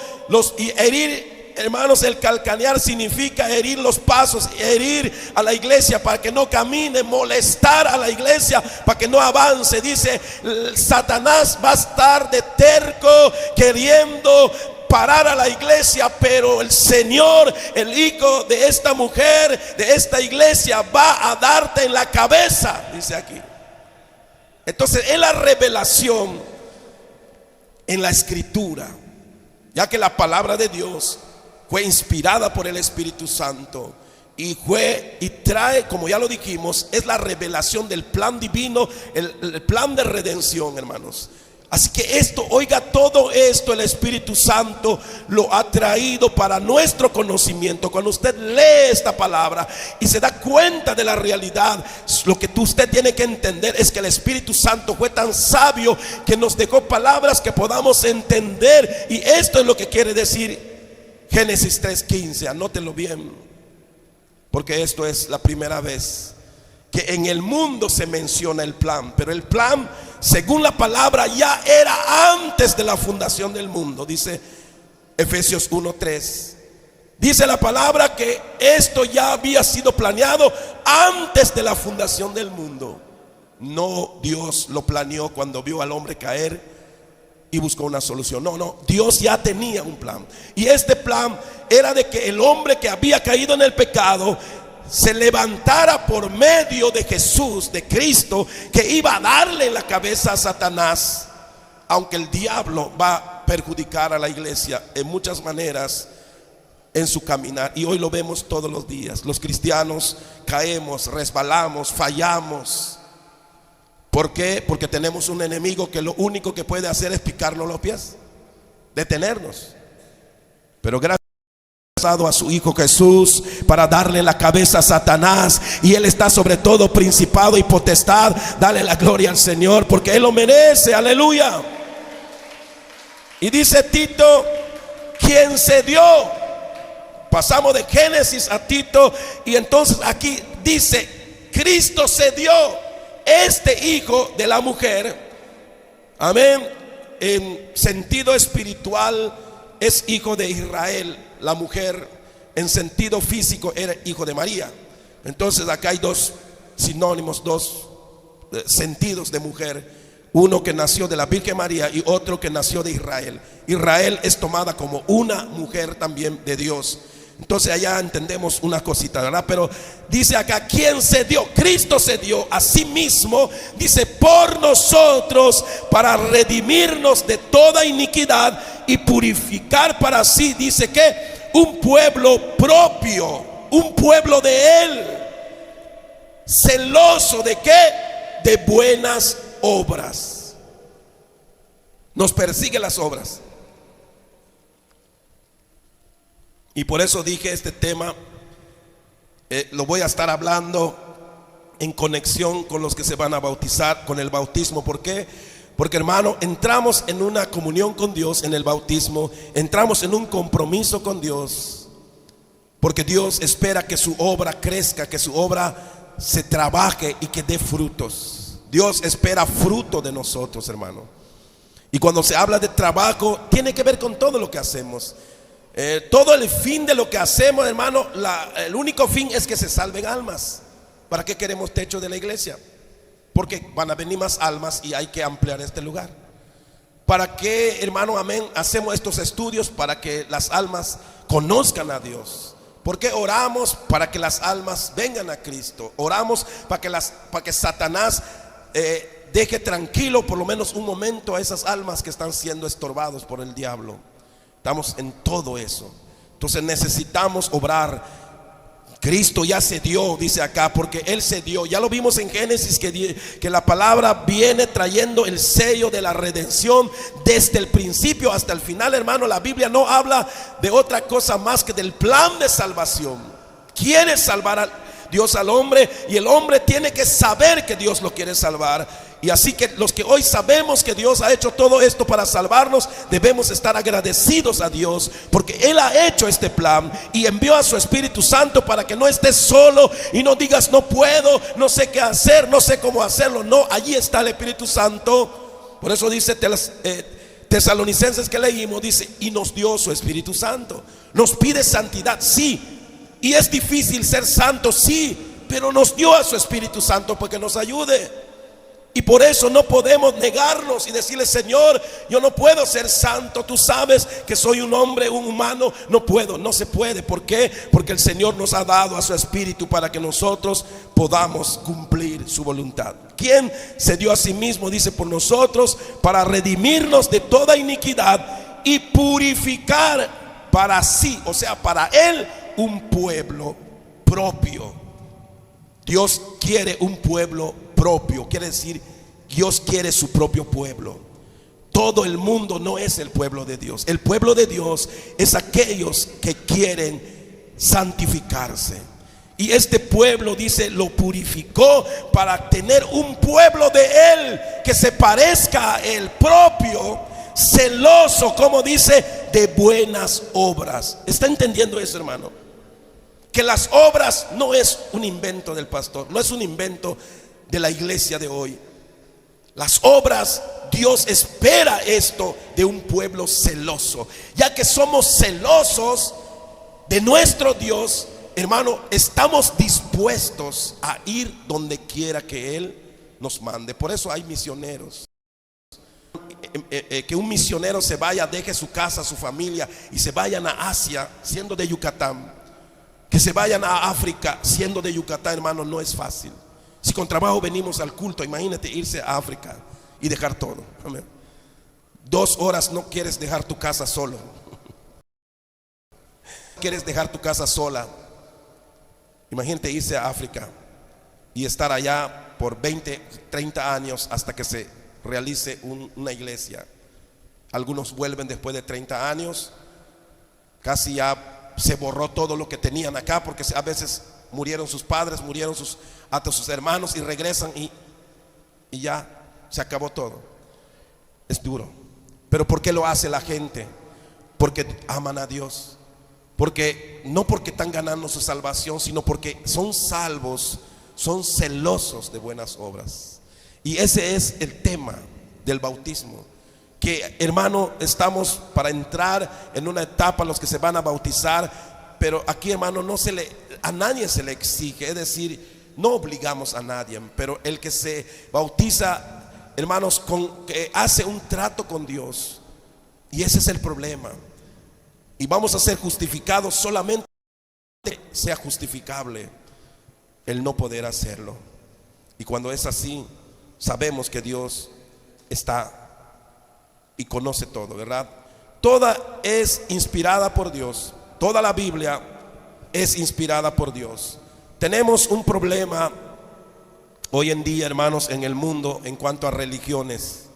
y herir, hermanos. El calcanear significa herir los pasos, herir a la iglesia para que no camine, molestar a la iglesia para que no avance. Dice: Satanás va a estar de terco, queriendo parar a la iglesia, pero el Señor, el hijo de esta mujer, de esta iglesia, va a darte en la cabeza, dice aquí. Entonces es la revelación en la escritura, ya que la palabra de Dios fue inspirada por el Espíritu Santo y trae, como ya lo dijimos, es la revelación del plan divino, el plan de redención, hermanos. Así que esto, oiga, todo esto el Espíritu Santo lo ha traído para nuestro conocimiento. Cuando usted lee esta palabra y se da cuenta de la realidad, lo que usted tiene que entender es que el Espíritu Santo fue tan sabio que nos dejó palabras que podamos entender. Y esto es lo que quiere decir Génesis 3:15. Anótelo bien, porque esto es la primera vez que en el mundo se menciona el plan. Pero el plan, según la palabra, ya era antes de la fundación del mundo. Dice Efesios 1:3. Dice la palabra que esto ya había sido planeado antes de la fundación del mundo. No, Dios lo planeó cuando vio al hombre caer y buscó una solución. No, Dios ya tenía un plan. Y este plan era de que el hombre que había caído en el pecado se levantara por medio de Jesús, de Cristo, que iba a darle la cabeza a Satanás. Aunque el diablo va a perjudicar a la iglesia en muchas maneras en su caminar, y hoy lo vemos todos los días. Los cristianos caemos, resbalamos, fallamos. ¿Por qué? Porque tenemos un enemigo que lo único que puede hacer es picarnos los pies, detenernos. Pero gracias a su Hijo Jesús para darle la cabeza a Satanás, y Él está sobre todo principado y potestad. Dale la gloria al Señor, porque Él lo merece. Aleluya. Y dice Tito: quien se dio. Pasamos de Génesis a Tito, y entonces aquí dice: Cristo se dio. Este hijo de la mujer, amén, en sentido espiritual es hijo de Israel. La mujer en sentido físico era hijo de María. Entonces acá hay dos sinónimos, dos sentidos de mujer. Uno que nació de la Virgen María y otro que nació de Israel. Israel es tomada como una mujer también de Dios. Entonces allá entendemos una cosita, ¿verdad? Pero dice acá: ¿quién se dio? Cristo se dio a sí mismo, dice, por nosotros, para redimirnos de toda iniquidad y purificar para sí, dice que un pueblo propio, un pueblo de Él, celoso de qué? De buenas obras. Nos persigue las obras. Y por eso dije, este tema lo voy a estar hablando en conexión con los que se van a bautizar, con el bautismo. ¿Por qué? Porque, hermano, entramos en una comunión con Dios en el bautismo, entramos en un compromiso con Dios. Porque Dios espera que su obra crezca, que su obra se trabaje y que dé frutos. Dios espera fruto de nosotros, hermano. Y cuando se habla de trabajo, tiene que ver con todo lo que hacemos. Todo el fin de lo que hacemos, hermano, el único fin es que se salven almas. ¿Para qué queremos techo de la iglesia? Porque van a venir más almas y hay que ampliar este lugar. ¿Para qué, hermano, amén, hacemos estos estudios? Para que las almas conozcan a Dios. ¿Por qué oramos? Para que las almas vengan a Cristo. Oramos para que Satanás deje tranquilo por lo menos un momento a esas almas que están siendo estorbados por el diablo. Estamos en todo eso. Entonces necesitamos obrar. Cristo ya se dio, dice acá, porque Él se dio. Ya lo vimos en Génesis que la palabra viene trayendo el sello de la redención desde el principio hasta el final, hermano. La Biblia no habla de otra cosa más que del plan de salvación. Quiere salvar a Dios al hombre, y el hombre tiene que saber que Dios lo quiere salvar. Y así que los que hoy sabemos que Dios ha hecho todo esto para salvarnos, debemos estar agradecidos a Dios, porque Él ha hecho este plan y envió a su Espíritu Santo para que no estés solo y no digas no puedo, no sé qué hacer, no sé cómo hacerlo. No, allí está el Espíritu Santo. Por eso dice Tesalonicenses que leímos, dice, y nos dio su Espíritu Santo. Nos pide santidad, sí, y es difícil ser santo, sí, pero nos dio a su Espíritu Santo para que nos ayude. Y por eso no podemos negarnos y decirle: Señor, yo no puedo ser santo, tú sabes que soy un hombre, un humano, no puedo. No se puede. ¿Por qué? Porque el Señor nos ha dado a su Espíritu para que nosotros podamos cumplir su voluntad. ¿Quién se dio a sí mismo? Dice, por nosotros, para redimirnos de toda iniquidad y purificar para sí, o sea, para Él, un pueblo propio. Dios quiere un pueblo propio, quiere decir, Dios quiere su propio pueblo. Todo el mundo no es el pueblo de Dios. El pueblo de Dios es aquellos que quieren santificarse. Y este pueblo, dice, lo purificó para tener un pueblo de Él que se parezca a Él, propio, celoso, como dice, de buenas obras. ¿Está entendiendo eso, hermano? Que las obras no es un invento del pastor, no es un invento de la iglesia de hoy. Las obras, Dios espera esto de un pueblo celoso. Ya que somos celosos de nuestro Dios, hermano, estamos dispuestos a ir donde quiera que Él nos mande. Por eso hay misioneros. Que un misionero se vaya, deje su casa, su familia y se vayan a Asia siendo de Yucatán. Que se vayan a África siendo de Yucatán, hermano, no es fácil. Si con trabajo venimos al culto, imagínate irse a África y dejar todo. Amén. 2 horas no quieres dejar tu casa solo. Quieres dejar tu casa sola. Imagínate irse a África y estar allá por 20, 30 años hasta que se realice una iglesia. Algunos vuelven después de 30 años, casi ya se borró todo lo que tenían acá, porque a veces murieron sus padres, murieron hasta sus hermanos, y regresan y ya se acabó todo. Es duro. Pero ¿por qué lo hace la gente? Porque aman a Dios. Porque no porque están ganando su salvación, sino porque son salvos, son celosos de buenas obras. Y ese es el tema del bautismo. Que, hermano, estamos para entrar en una etapa los que se van a bautizar, pero aquí, hermano, a nadie se le exige, es decir, no obligamos a nadie, pero el que se bautiza, hermanos, que hace un trato con Dios, y ese es el problema. Y vamos a ser justificados solamente sea justificable el no poder hacerlo. Y cuando es así, sabemos que Dios está y conoce todo, ¿verdad? Toda es inspirada por Dios. Toda la Biblia es inspirada por Dios. Tenemos un problema hoy en día, hermanos, en el mundo en cuanto a religiones.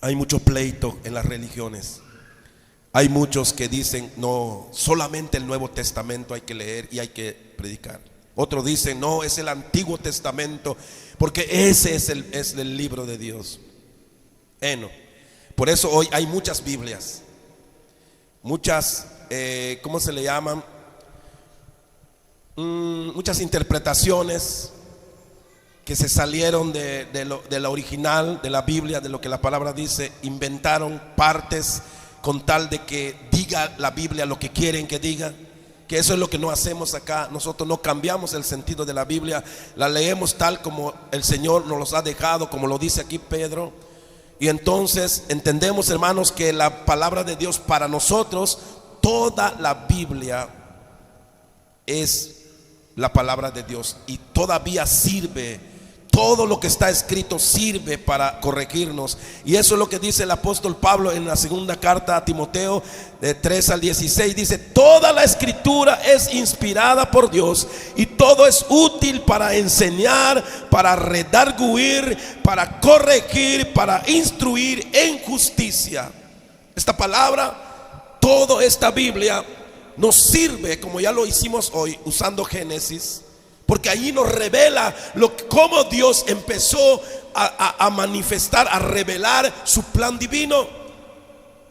Hay mucho pleito en las religiones. Hay muchos que dicen, no, solamente el Nuevo Testamento hay que leer y hay que predicar. Otros dicen, no, es el Antiguo Testamento, porque ese es el libro de Dios. Por eso hoy hay muchas Biblias, muchas ¿cómo se le llaman? Muchas interpretaciones que se salieron de la original, de la Biblia, de lo que la palabra dice. Inventaron partes con tal de que diga la Biblia lo que quieren que diga. Que eso es lo que no hacemos acá. Nosotros no cambiamos el sentido de la Biblia, la leemos tal como el Señor nos los ha dejado, como lo dice aquí Pedro. Y entonces entendemos, hermanos, que la palabra de Dios para nosotros, toda la Biblia es la palabra de Dios y todavía sirve. Todo lo que está escrito sirve para corregirnos. Y eso es lo que dice el apóstol Pablo en la segunda carta a Timoteo, de 3 al 16. Dice: toda la escritura es inspirada por Dios y todo es útil para enseñar, para redarguir, para corregir, para instruir en justicia. Esta palabra, toda esta Biblia nos sirve, como ya lo hicimos hoy usando Génesis, porque allí nos revela cómo Dios empezó a manifestar, a revelar su plan divino.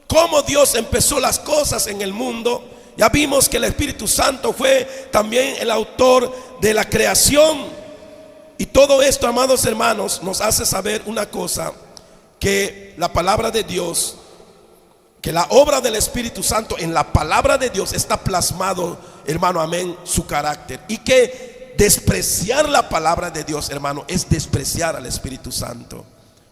Cómo Dios empezó las cosas en el mundo. Ya vimos que el Espíritu Santo fue también el autor de la creación. Y todo esto, amados hermanos, nos hace saber una cosa: que la palabra de Dios, que la obra del Espíritu Santo en la palabra de Dios está plasmado, hermano, amén, su carácter. Y que despreciar la palabra de Dios, hermano, es despreciar al Espíritu Santo.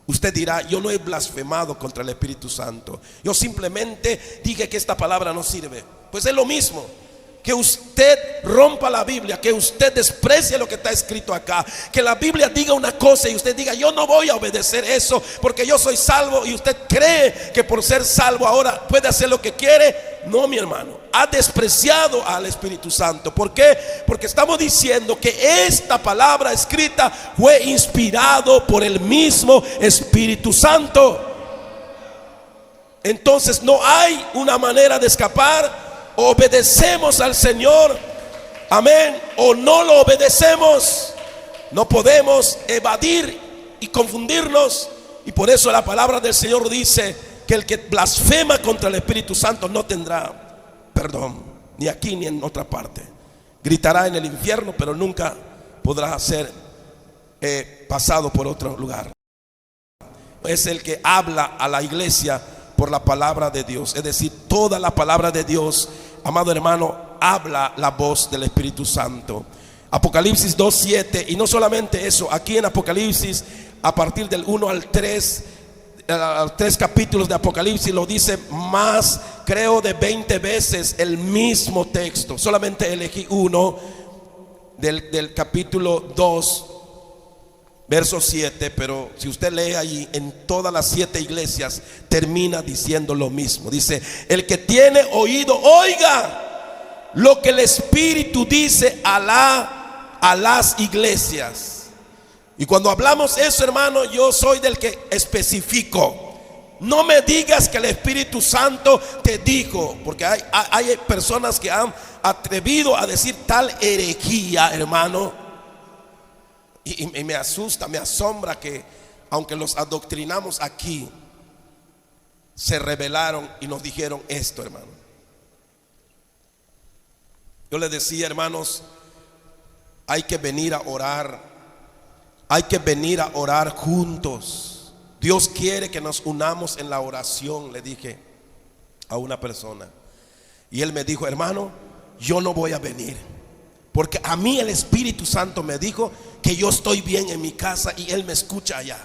Usted dirá: yo no he blasfemado contra el Espíritu Santo, yo simplemente dije que esta palabra no sirve. Pues es lo mismo que usted rompa la Biblia, que usted desprecie lo que está escrito acá, que la Biblia diga una cosa y usted diga: yo no voy a obedecer eso porque yo soy salvo, y usted cree que por ser salvo ahora puede hacer lo que quiere. No, mi hermano, ha despreciado al Espíritu Santo. ¿Por qué? Porque estamos diciendo que esta palabra escrita fue inspirado por el mismo Espíritu Santo. Entonces no hay una manera de escapar. Obedecemos al Señor, amén, o no lo obedecemos. No podemos evadir y confundirnos. Y por eso la palabra del Señor dice que el que blasfema contra el Espíritu Santo no tendrá perdón, ni aquí ni en otra parte. Gritará en el infierno, pero nunca podrá ser pasado por otro lugar. Es el que habla a la iglesia por la palabra de Dios. Es decir, toda la palabra de Dios, amado hermano, habla la voz del Espíritu Santo. Apocalipsis 2:7. Y no solamente eso, aquí en Apocalipsis, a partir del 1 al 3, tres capítulos de Apocalipsis, lo dice más, creo, de 20 veces el mismo texto. Solamente elegí uno del capítulo 2, verso 7, pero si usted lee allí, en todas las 7 iglesias termina diciendo lo mismo. Dice: el que tiene oído, oiga lo que el Espíritu dice a las iglesias. Y cuando hablamos eso, hermano, yo soy del que especifico. No me digas que el Espíritu Santo te dijo, porque hay personas que han atrevido a decir tal herejía, hermano. Y me asusta, me asombra que, aunque los adoctrinamos aquí, se rebelaron y nos dijeron esto, hermano. Yo les decía, hermanos, hay que venir a orar. Hay que venir a orar juntos. Dios quiere que nos unamos en la oración, le dije a una persona. Y él me dijo: hermano, yo no voy a venir, porque a mí el Espíritu Santo me dijo que yo estoy bien en mi casa y Él me escucha allá.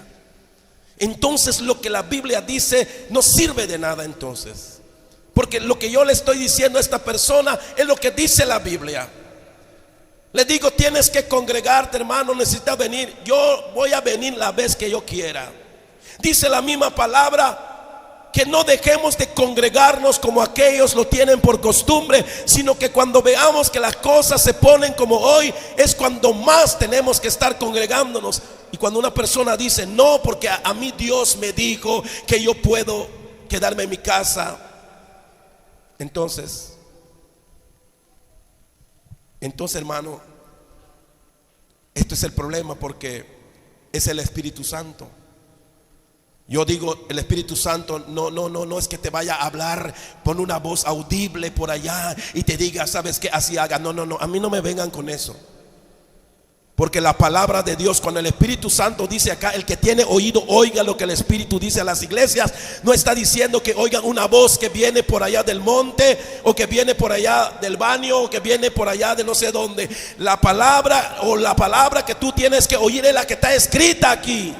Entonces lo que la Biblia dice no sirve de nada entonces, porque lo que yo le estoy diciendo a esta persona es lo que dice la Biblia. Le digo: tienes que congregarte, hermano, necesitas venir. Yo voy a venir la vez que yo quiera. Dice la misma palabra que no dejemos de congregarnos como aquellos lo tienen por costumbre, sino que cuando veamos que las cosas se ponen como hoy, es cuando más tenemos que estar congregándonos. Y cuando una persona dice: no, porque a mí Dios me dijo que yo puedo quedarme en mi casa, entonces hermano, esto es el problema, porque es el Espíritu Santo. Yo digo, el Espíritu Santo no es que te vaya a hablar, pon una voz audible por allá y te diga, ¿sabes qué? Así haga. No, a mí no me vengan con eso. Porque la palabra de Dios, cuando el Espíritu Santo dice acá, el que tiene oído, oiga lo que el Espíritu dice a las iglesias. No está diciendo que oigan una voz que viene por allá del monte, o que viene por allá del baño, o que viene por allá de no sé dónde. La palabra, o la palabra que tú tienes que oír, es la que está escrita aquí.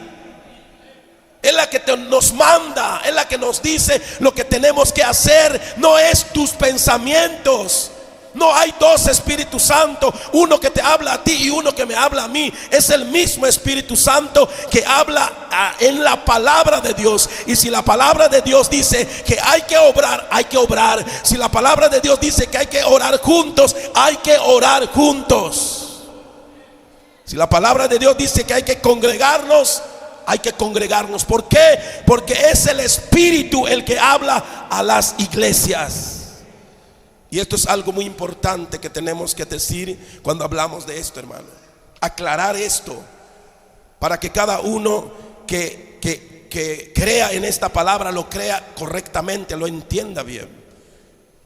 Es la que nos manda, es la que nos dice lo que tenemos que hacer. No es tus pensamientos. No hay dos Espíritus Santos, uno que te habla a ti y uno que me habla a mí. Es el mismo Espíritu Santo que habla en la palabra de Dios. Y si la palabra de Dios dice que hay que obrar, hay que obrar. Si la palabra de Dios dice que hay que orar juntos, hay que orar juntos. Si la palabra de Dios dice que hay que congregarnos, hay que congregarnos. ¿Por qué? Porque es el Espíritu el que habla a las iglesias. Y esto es algo muy importante que tenemos que decir cuando hablamos de esto, hermano. Aclarar esto para que cada uno que crea en esta palabra lo crea correctamente, lo entienda bien.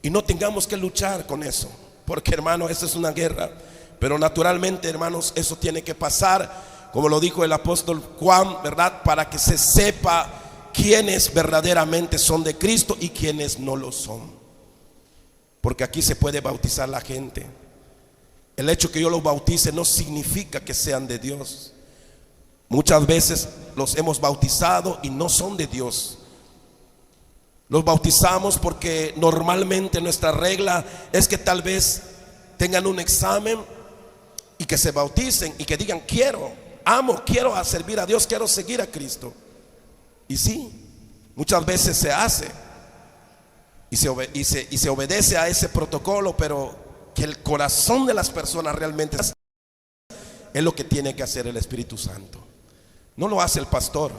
Y no tengamos que luchar con eso. Porque, hermano, esa es una guerra. Pero naturalmente, hermanos, eso tiene que pasar, como lo dijo el apóstol Juan, ¿verdad? Para que se sepa quiénes verdaderamente son de Cristo y quiénes no lo son. Porque aquí se puede bautizar la gente. El hecho que yo los bautice no significa que sean de Dios. Muchas veces los hemos bautizado y no son de Dios. Los bautizamos porque normalmente nuestra regla es que tal vez tengan un examen y que se bauticen y que digan: quiero, amo, quiero servir a Dios, quiero seguir a Cristo. Y sí, muchas veces se hace. Y se obedece a ese protocolo, pero que el corazón de las personas realmente es lo que tiene que hacer el Espíritu Santo. No lo hace el pastor.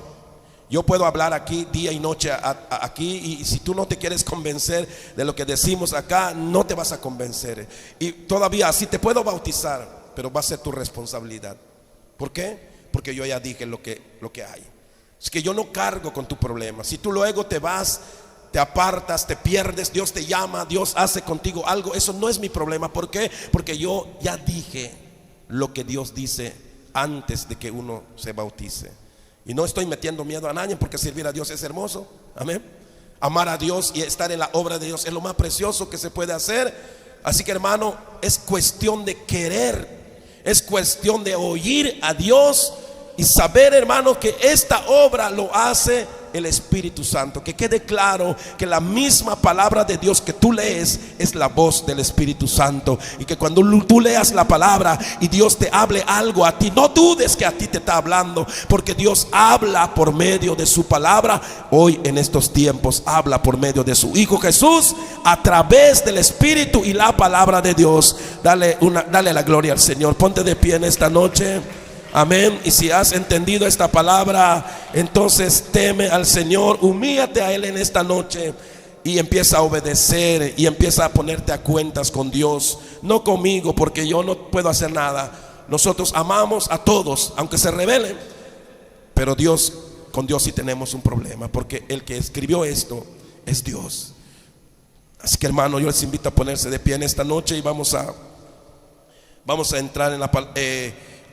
Yo puedo hablar aquí día y noche aquí, y si tú no te quieres convencer de lo que decimos acá, no te vas a convencer. Y todavía así te puedo bautizar, pero va a ser tu responsabilidad. ¿Por qué? Porque yo ya dije lo que hay. Es que yo no cargo con tu problema. Si tú luego te vas, te apartas, te pierdes, Dios te llama, Dios hace contigo algo, eso no es mi problema. ¿Por qué? Porque yo ya dije lo que Dios dice antes de que uno se bautice. Y no estoy metiendo miedo a nadie, porque servir a Dios es hermoso. Amén. Amar a Dios y estar en la obra de Dios es lo más precioso que se puede hacer. Así que, hermano, es cuestión de querer, es cuestión de oír a Dios y saber, hermano, que esta obra lo hace el Espíritu Santo. Que quede claro que la misma palabra de Dios que tú lees es la voz del Espíritu Santo. Y que cuando tú leas la palabra y Dios te hable algo a ti, no dudes que a ti te está hablando, porque Dios habla por medio de su palabra. Hoy en estos tiempos habla por medio de su Hijo Jesús, a través del Espíritu y la palabra de Dios. Dale la gloria al Señor. Ponte de pie en esta noche. Amén. Y si has entendido esta palabra, entonces teme al Señor, humíllate a Él en esta noche y empieza a obedecer y empieza a ponerte a cuentas con Dios, no conmigo, porque yo no puedo hacer nada. Nosotros amamos a todos, aunque se rebelen, pero con Dios sí tenemos un problema, porque el que escribió esto es Dios. Así que, hermano, yo les invito a ponerse de pie en esta noche y vamos a entrar en la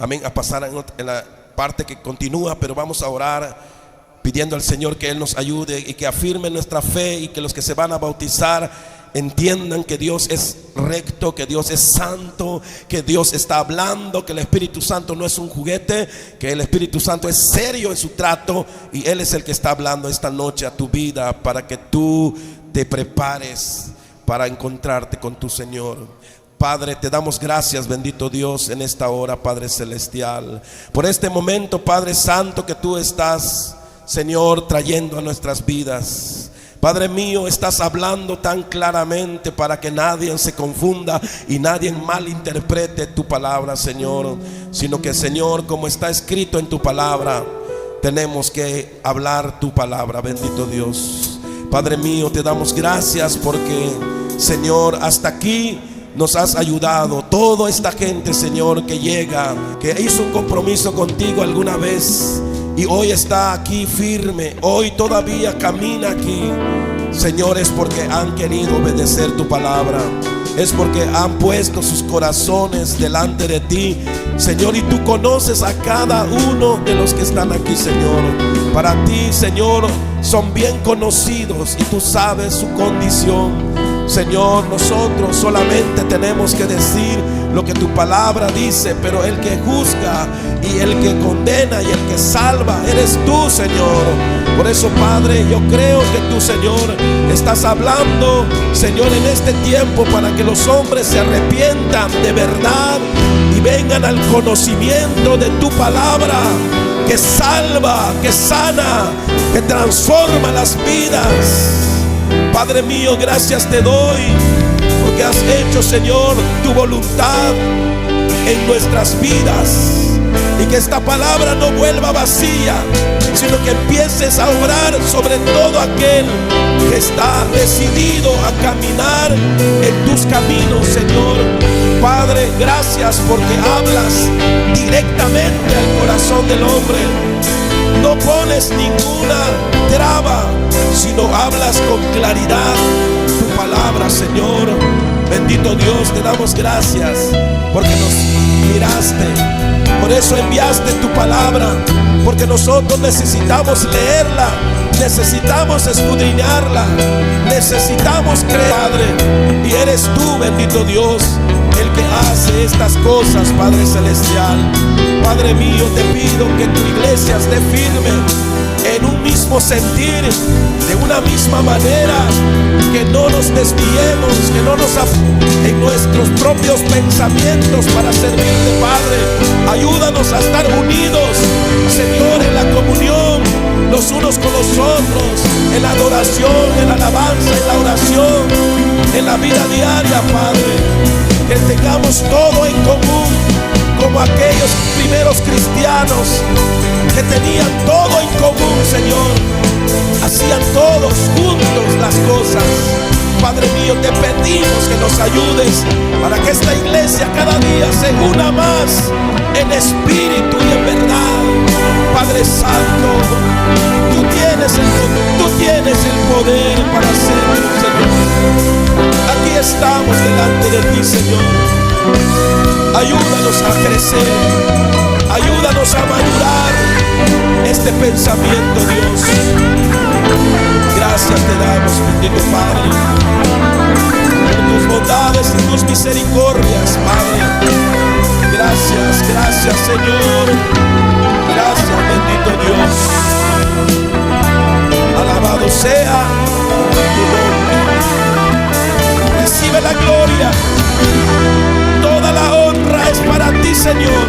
amén, a pasar en la parte que continúa, pero vamos a orar pidiendo al Señor que Él nos ayude y que afirme nuestra fe, y que los que se van a bautizar entiendan que Dios es recto, que Dios es santo, que Dios está hablando, que el Espíritu Santo no es un juguete, que el Espíritu Santo es serio en su trato, y Él es el que está hablando esta noche a tu vida para que tú te prepares para encontrarte con tu Señor. Padre, te damos gracias, bendito Dios, en esta hora, Padre celestial, por este momento, Padre santo, que tú estás, Señor, trayendo a nuestras vidas. Padre mío, estás hablando tan claramente para que nadie se confunda y nadie malinterprete tu palabra, Señor, sino que, Señor, como está escrito en tu palabra, tenemos que hablar tu palabra, bendito Dios. Padre mío, te damos gracias porque, Señor, hasta aquí nos has ayudado. Toda esta gente, Señor, que llega, que hizo un compromiso contigo alguna vez y hoy está aquí firme, hoy todavía camina aquí, Señor, es porque han querido obedecer tu palabra. Es porque han puesto sus corazones delante de ti, Señor, y tú conoces a cada uno de los que están aquí, Señor. Para ti, Señor, son bien conocidos y tú sabes su condición. Señor, nosotros solamente tenemos que decir lo que tu palabra dice, pero el que juzga y el que condena y el que salva eres tú, Señor. Por eso, Padre, yo creo que tú, Señor, estás hablando, Señor, en este tiempo para que los hombres se arrepientan de verdad y vengan al conocimiento de tu palabra, que salva, que sana, que transforma las vidas. Padre mío, gracias te doy porque has hecho, Señor, tu voluntad en nuestras vidas, y que esta palabra no vuelva vacía, sino que empieces a obrar sobre todo aquel que está decidido a caminar en tus caminos, Señor. Padre, gracias porque hablas directamente al corazón del hombre. No pones ninguna traba, sino hablas con claridad tu palabra, Señor. Bendito Dios, te damos gracias porque nos miraste. Por eso enviaste tu palabra, porque nosotros necesitamos leerla, necesitamos escudriñarla, necesitamos creer, Padre. Y eres tú, bendito Dios, el que hace estas cosas, Padre celestial. Padre mío, te pido que tu iglesia esté firme en un mismo sentir, de una misma manera, que no nos desviemos, que no nos en nuestros propios pensamientos para servirte, Padre. Ayúdanos a estar unidos, Señor, en la comunión, los unos con los otros, en la adoración, en la alabanza, en la oración, en la vida diaria, Padre. Que tengamos todo en común, como aquellos primeros cristianos que tenían todo en común, Señor. Hacían todos juntos las cosas. Padre mío, te pedimos que nos ayudes para que esta iglesia cada día se una más en espíritu y en verdad. Padre Santo, tú tienes el poder para hacerlo, Señor. Aquí estamos delante de ti, Señor. Ayúdanos a crecer, ayúdanos a madurar este pensamiento, Dios. Gracias te damos, bendito Padre, por tus bondades y tus misericordias, Padre. Gracias, gracias, Señor. Gracias, bendito Dios. Alabado sea tu nombre. Recibe la gloria. Toda la honra es para ti, Señor.